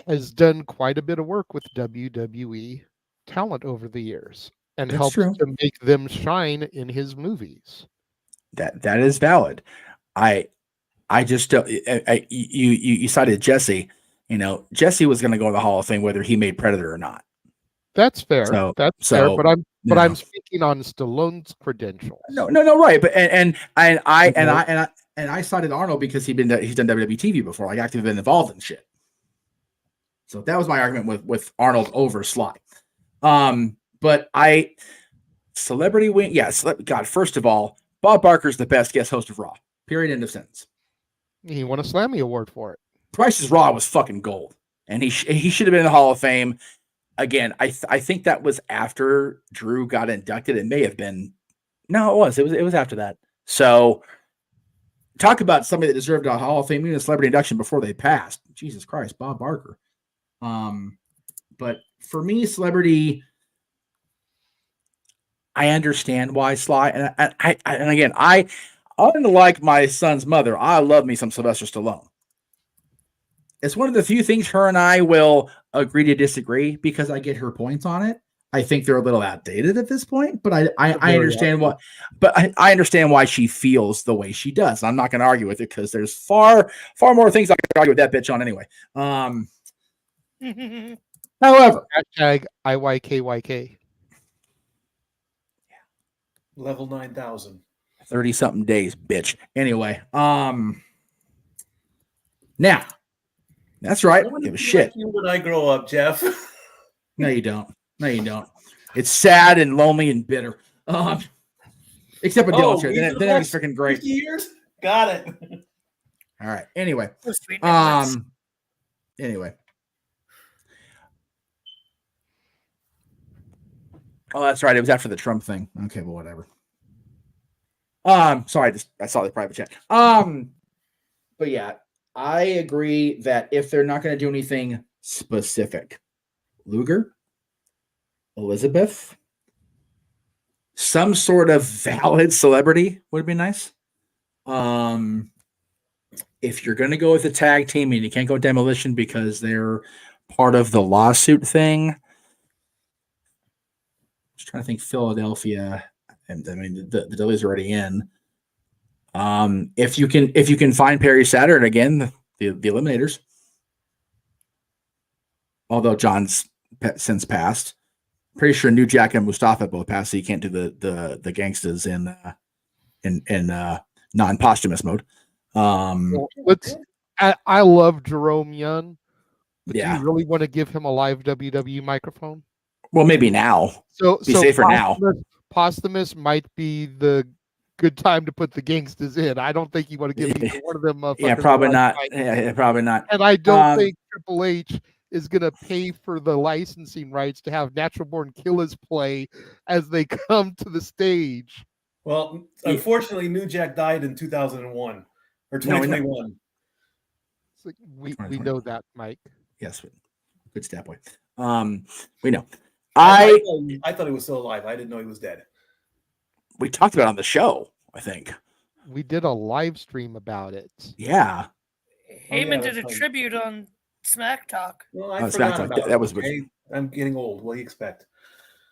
has done quite a bit of work with WWE talent over the years and helped to make them shine in his movies. That is valid. I just you cited Jesse. You know, Jesse was going to go in the Hall of Fame whether he made Predator or not. That's fair. That's fair. But I'm speaking on Stallone's credentials. No, right. But I cited Arnold because he's done WWE TV before, like actively been involved in shit. So that was my argument with Arnold over Sly. But celebrity win. Yes. God, first of all, Bob Barker's the best guest host of Raw. Period. End of sentence. He won a Slammy Award for it. Price is Raw was fucking gold, and he should have been in the Hall of Fame. Again, I think that was after Drew got inducted. It may have been. No, it was after that. So talk about somebody that deserved a Hall of Fame, even a celebrity induction before they passed. Jesus Christ, Bob Barker. But for me, celebrity, I understand why Sly, and again, unlike my son's mother, I love me some Sylvester Stallone. It's one of the few things her and I will agree to disagree because I get her points on it. I think they're a little outdated at this point, but I understand what. But I understand why she feels the way she does. I'm not going to argue with it because there's far more things I can argue with that bitch on anyway. However, hashtag IYKYK. Level 9,000. 30-something days, bitch. Anyway, now That's right. I want Give to a be shit. like you when I grow up, Jeff. No, you don't. No, you don't. It's sad and lonely and bitter. Except with Dillinger. Then everything's freaking great. 50 years? Got it. All right. Anyway. So sweet, Nicholas. Anyway. Oh, that's right. It was after the Trump thing. Okay, well, whatever. Sorry, I saw the private chat. But yeah, I agree that if they're not going to do anything specific, Luger, Elizabeth, some sort of valid celebrity would be nice. If you're going to go with a tag team and you can't go Demolition because they're part of the lawsuit thing, just trying to think Philadelphia, and I mean the Dudley's already in. If you can find Perry Saturn again, the Eliminators, although John's since passed, pretty sure New Jack and Mustafa both passed, so you can't do the gangstas in non-posthumous mode. I love Jerome Young, but yeah. do you really want to give him a live WWE microphone? Well, maybe now. So safer now. Posthumous might be the good time to put the gangstas in. I don't think you want to give either one of them. Yeah, probably not. Yeah, probably not. And I don't think Triple H is going to pay for the licensing rights to have Natural Born Killers play as they come to the stage. Well, unfortunately, New Jack died in 2001 or 2021. We know that, Mike. Yes, good stat boy. We know. I thought he was still alive. I didn't know he was dead. We talked about it on the show, I think. We did a live stream about it. Yeah. Heyman did a tribute on Smack Talk. Well, I forgot about that was okay? I'm getting old. What do you expect?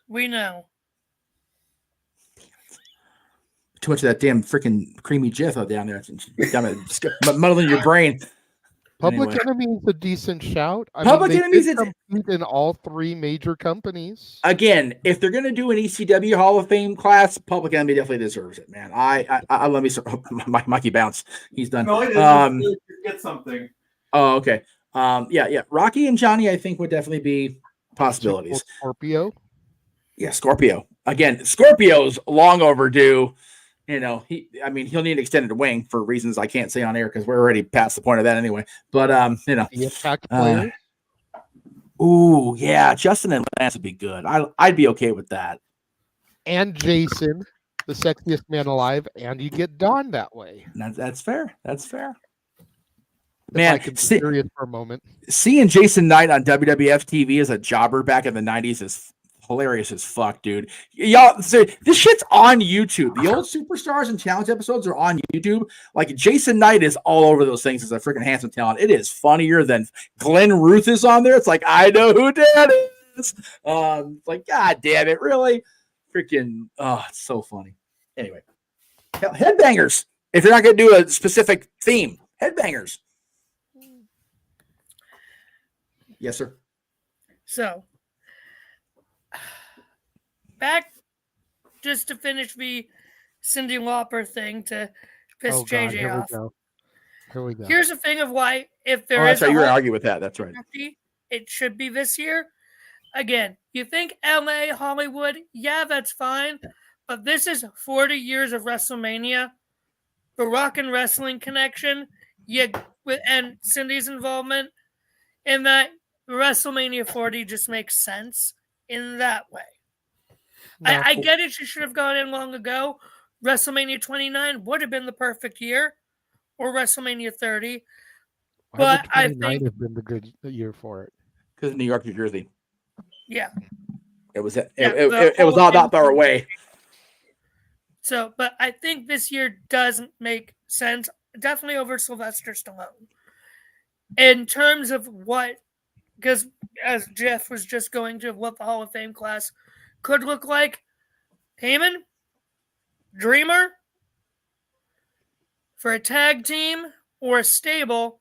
We know. Too much of that damn freaking creamy jiff out down there. Muddling your brain. Public Enemy is a decent shout. Public Enemy is in all three major companies. Again, if they're going to do an ECW Hall of Fame class, Public Enemy definitely deserves it, man. I let me Mikey bounce. He's done. No, it isn't. Get something. Oh, okay. Yeah. Rocky and Johnny, I think, would definitely be possibilities. Scorpio. Yeah, Scorpio. Again, Scorpio's long overdue. You know, he'll need an extended wing for reasons I can't say on air because we're already past the point of that anyway. But the Impact player. Ooh, yeah, Justin and Lance would be good. I'd be okay with that. And Jason, the sexiest man alive, and you get Don that way. That's fair. That's fair. Man, I can be serious for a moment. Seeing Jason Knight on WWF TV as a jobber back in the 90s is hilarious as fuck, dude. Y'all, so this shit's on YouTube. The old Superstars and Challenge episodes are on YouTube. Like, Jason Knight is all over those things as a freaking handsome talent. It is funnier than Glenn Ruth is on there. It's like, I know who that is. Like, God damn it, really? Freaking, it's so funny. Anyway, Headbangers. If you're not going to do a specific theme, Headbangers. Yes, sir. So, back just to finish the Cyndi Lauper thing to piss JJ off. Here we go. Here's the thing of why, if there that's is right. You're going to argue with that. That's right. It should be this year. Again, you think LA, Hollywood, yeah, that's fine. But this is 40 years of WrestleMania. The Rock and Wrestling connection, and Cindy's involvement in that WrestleMania 40 just makes sense in that way. I get it. She should have gone in long ago. WrestleMania 29 would have been the perfect year, or WrestleMania 30. But I think have been the good year for it because of New York, New Jersey. Yeah, it was. It was all that far away. So, but I think this year doesn't make sense. Definitely over Sylvester Stallone. In terms of what, because as Jeff was just going to what the Hall of Fame class could look like, Heyman, Dreamer, for a tag team or a stable,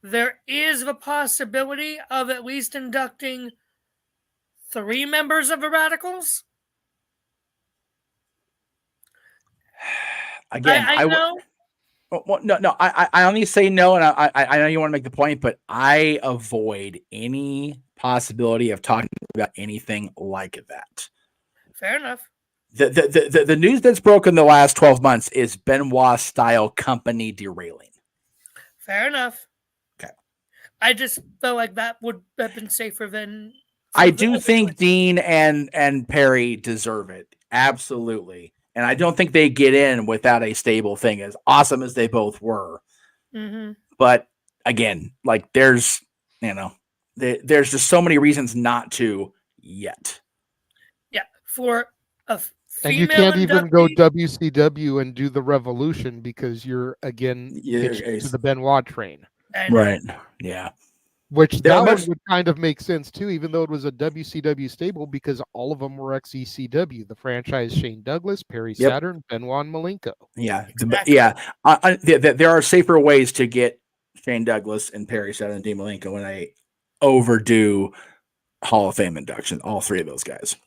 there is the possibility of at least inducting 3 members of the Radicals. Again, I know Well, no. I only say no, and I know you want to make the point, but I avoid any possibility of talking about anything like that. Fair enough. The news that's broken the last 12 months is Benoit style company derailing. Fair enough. Okay. I just felt like that would have been safer than. I do think Dean and Perry deserve it. Absolutely. And I don't think they get in without a stable thing, as awesome as they both were. Mm-hmm. But again, like there's just so many reasons not to yet. Yeah. For a and you can't even go WCW and do the Revolution because you're again hitched to the Benoit train. Right. Yeah. Which that one would kind of make sense too, even though it was a WCW stable, because all of them were ex-ECW. The franchise: Shane Douglas, Perry Saturn, Benoit, and Malenko. Yeah, yeah. There are safer ways to get Shane Douglas and Perry Saturn and Dean Malenko in a overdue Hall of Fame induction. All three of those guys.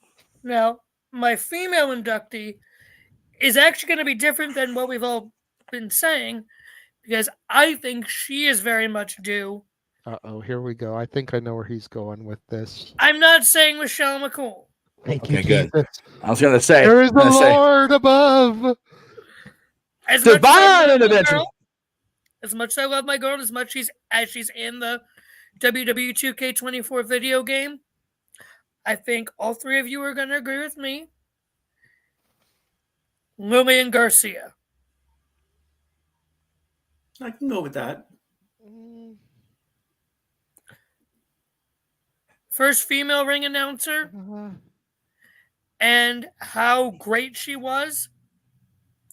Now, my female inductee is actually going to be different than what we've all been saying, because I think she is very much due. Uh-oh, here we go. I think I know where he's going with this. I'm not saying Michelle McCool. Thank you, good. Jesus. I was going to say. There is the Lord above. Divine intervention. As much as I love my girl, as much as she's in the WWE 2K24 video game, I think all three of you are going to agree with me. Lillian Garcia. I can go with that. First female ring announcer, and how great she was.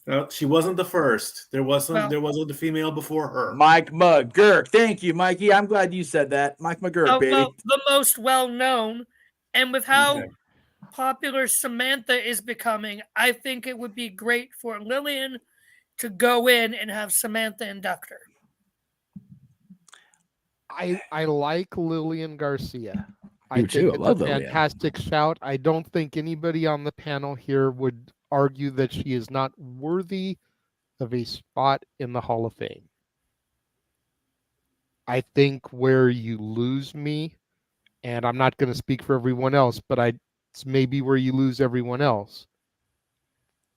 Well, she wasn't the first. There wasn't a female before her. Mike McGurk. Thank you, Mikey. I'm glad you said that. Mike McGurk, baby. Well, the most well-known. And with how popular Samantha is becoming, I think it would be great for Lillian to go in and have Samantha induct her. I like Lillian Garcia. I think it's a fantastic shout. I don't think anybody on the panel here would argue that she is not worthy of a spot in the Hall of Fame. I think where you lose me, and I'm not going to speak for everyone else, but it's maybe where you lose everyone else.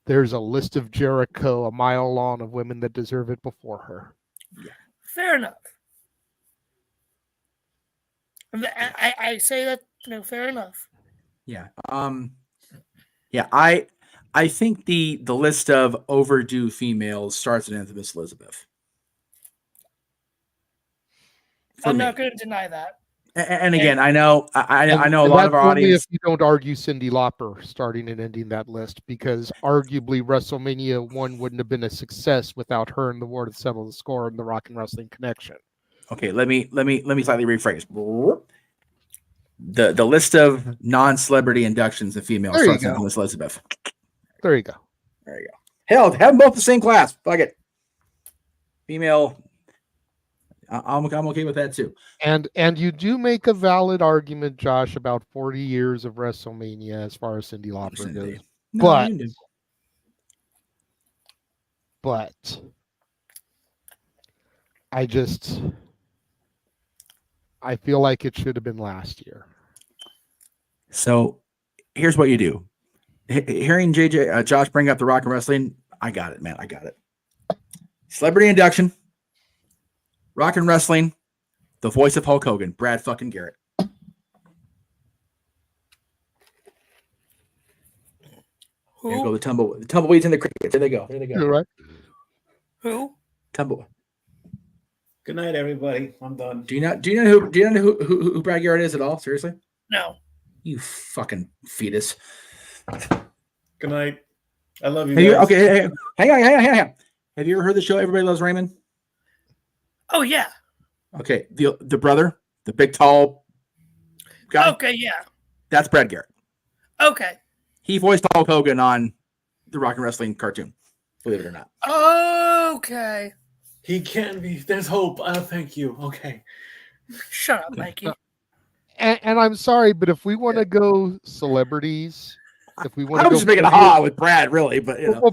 There's a list of Jericho a mile long of women that deserve it before her. Yeah. Fair enough. I say that, fair enough. Yeah. Yeah, I think the list of overdue females starts and ends with Miss Elizabeth. I'm not going to deny that. And again, I know I know a lot of our audience. If you don't argue Cyndi Lauper starting and ending that list, because arguably WrestleMania 1 wouldn't have been a success without her and the War to settle the score and the Rock and Wrestling Connection. Okay, let me slightly rephrase. The list of non-celebrity inductions of females starts with Miss Elizabeth. There you go. There you go. Hell, have them both the same class. Fuck it. Female. I'm okay with that too. And you do make a valid argument, Josh, about 40 years of WrestleMania as far as Cyndi Lauper goes. No, but I feel like it should have been last year. So here's what you do. Hearing Josh bring up the Rock and Wrestling, I got it, man. I got it. Celebrity induction, Rock and Wrestling, the voice of Hulk Hogan, Brad fucking Garrett. Who? There go the tumbleweeds in the cricket. There they go. You're right. Who? Tumble. Good night, everybody. I'm done. Do you know who Brad Garrett is at all? Seriously? No. You fucking fetus. Good night. I love you. Guys. Okay, hang on. Have you ever heard the show Everybody Loves Raymond? Oh yeah. Okay, the brother, the big tall guy. Okay, yeah. That's Brad Garrett. Okay. He voiced Hulk Hogan on the Rock and Wrestling cartoon. Believe it or not. Okay. He can be. There's hope. Oh, thank you. Okay. Shut up, Mikey. And I'm sorry, but if we want to go celebrities If we want I was just making a ha with Brad, really, but you know.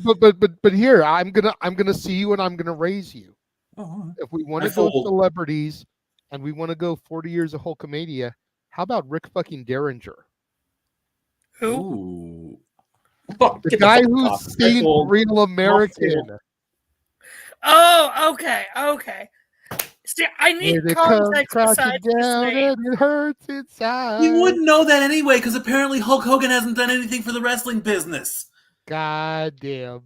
But here I'm gonna see you and I'm gonna raise you. Oh, If we want to go celebrities and we want to go 40 years of Hulkamania, how about Rick fucking Derringer? Who? ooh. The guy who's seen Real American. Oh, okay. See, I need context besides his name. And it hurts inside. You wouldn't know that anyway, because apparently Hulk Hogan hasn't done anything for the wrestling business. God damn.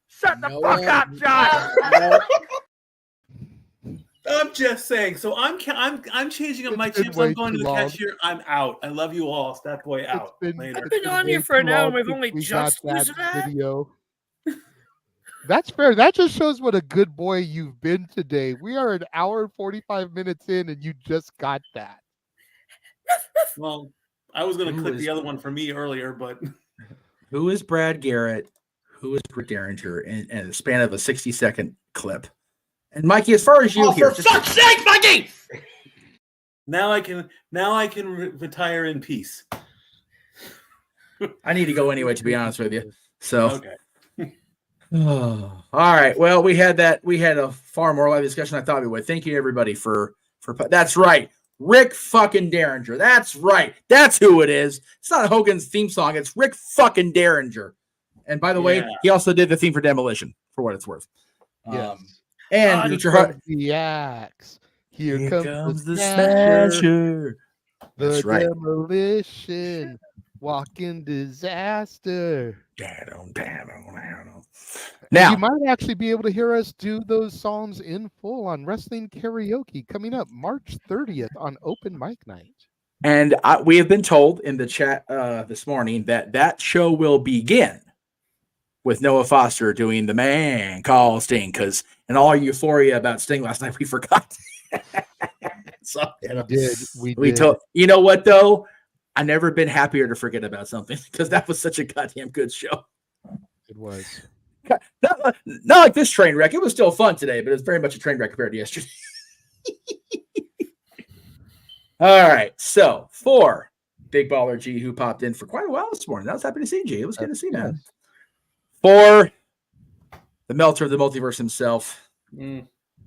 Shut the fuck up, Josh! I'm just saying. So I'm changing up my chips. I'm going to the cashier. I'm out. I love you all. Stat Boy out. I've been on here for an hour and we've only just used that video. That's fair. That just shows what a good boy you've been today. We are an hour and 45 minutes in and you just got that. Well, I was going to click the other one for me earlier, but who is Brad Garrett? Who is Rick Derringer in the span of a 60-second clip? And Mikey, as far as you here, for fuck's sake, Mikey! Now I can retire in peace. I need to go anyway, to be honest with you. So, okay. All right. Well, we had a far more lively discussion than I thought we would. Thank you, everybody, for that's right. Rick fucking Derringer. That's right. That's who it is. It's not Hogan's theme song. It's Rick fucking Derringer. And by the way, he also did the theme for Demolition, for what it's worth. Yes. And the axe. Here comes the smasher. The demolition. Walking disaster. Now you might actually be able to hear us do those songs in full on Wrestling Karaoke coming up March 30th on Open Mic Night. And we have been told in the chat this morning that show will begin with Noah Foster doing the man call Sting, because in all euphoria about Sting last night, we forgot. So, we did. You know what, though? I've never been happier to forget about something, because that was such a goddamn good show. It was. Not like this train wreck. It was still fun today, but it's very much a train wreck compared to yesterday. All right. So, for Big Baller G, who popped in for quite a while this morning. I was happy to see G. It was good to see, man. For the melter of the multiverse himself,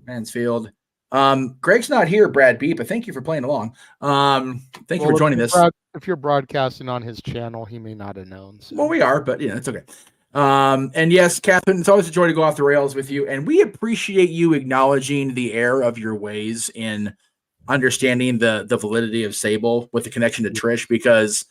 Mansfield. Greg's not here, Brad B, but thank you for playing along. Thank you for joining this. If you're broadcasting on his channel, he may not have known. So. Well, we are, but it's okay. And yes, Catherine, it's always a joy to go off the rails with you. And we appreciate you acknowledging the error of your ways in understanding the validity of Sable with the connection to Trish, because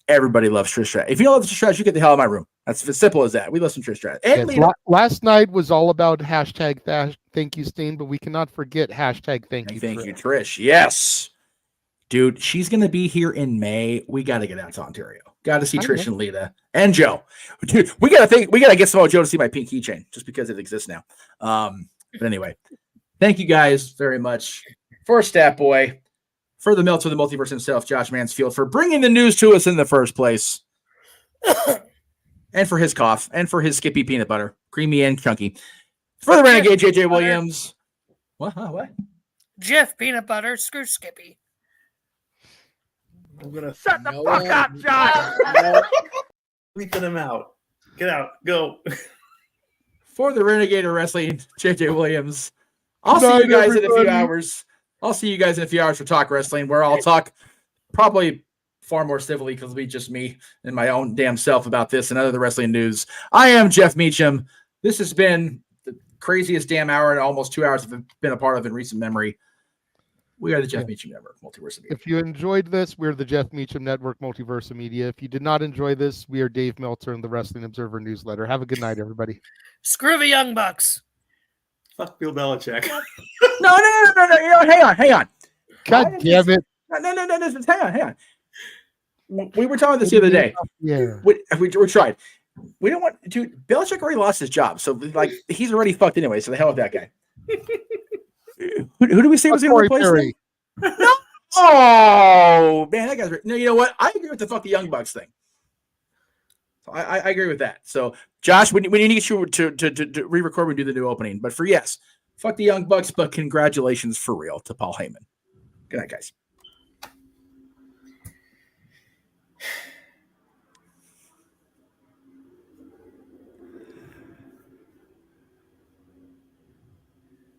everybody loves Trish Stratus. If you don't love Trish Stratus, you get the hell out of my room. That's as simple as that. We listen to Trish Stratus. Yes, last night was all about hashtag thank you, Steen, but we cannot forget hashtag thank you, Trish. Yes. Dude, she's going to be here in May. We got to get out to Ontario. Got to see Trish and Lita and Joe. Dude, we got to get Samoa Joe to see my pink keychain just because it exists now. But anyway, thank you guys very much for Stat Boy, for the melter of the multiverse himself, Josh Mansfield, for bringing the news to us in the first place, and for his cough, and for his Skippy peanut butter, creamy and chunky. For the Renegade, JJ Williams. What? Jeff peanut butter, screw Skippy. I'm gonna shut the fuck up, Josh. Leaping him out. Get out. Go. For the Renegade of Wrestling, JJ Williams. I'll see you guys in a few hours. I'll see you guys in a few hours for Talk Wrestling, where I'll talk probably far more civilly, because it'll be just me and my own damn self about this and other wrestling news. I am Jeff Meacham. This has been the craziest damn hour and almost 2 hours I've been a part of in recent memory. We are the Jeff Meacham Network, Multiverse of Media. If you enjoyed this, we're the Jeff Meacham Network, Multiverse of Media. If you did not enjoy this, we are Dave Meltzer and the Wrestling Observer Newsletter. Have a good night, everybody. Screw the Young Bucks. Fuck Bill Belichick. No. Hang on. God damn it. No. Hang on. We were talking this the other day. Yeah. We tried. We don't want to. Belichick already lost his job, so he's already fucked anyway. So the hell with that guy. Who do we say was going to replace him? No. Oh man, that guy's. No, you know what? I agree with the fuck the Young Bucks thing. So I agree with that. So Josh, we need to get you to re-record and do the new opening. But for yes, fuck the Young Bucks. But congratulations for real to Paul Heyman. Good night, guys.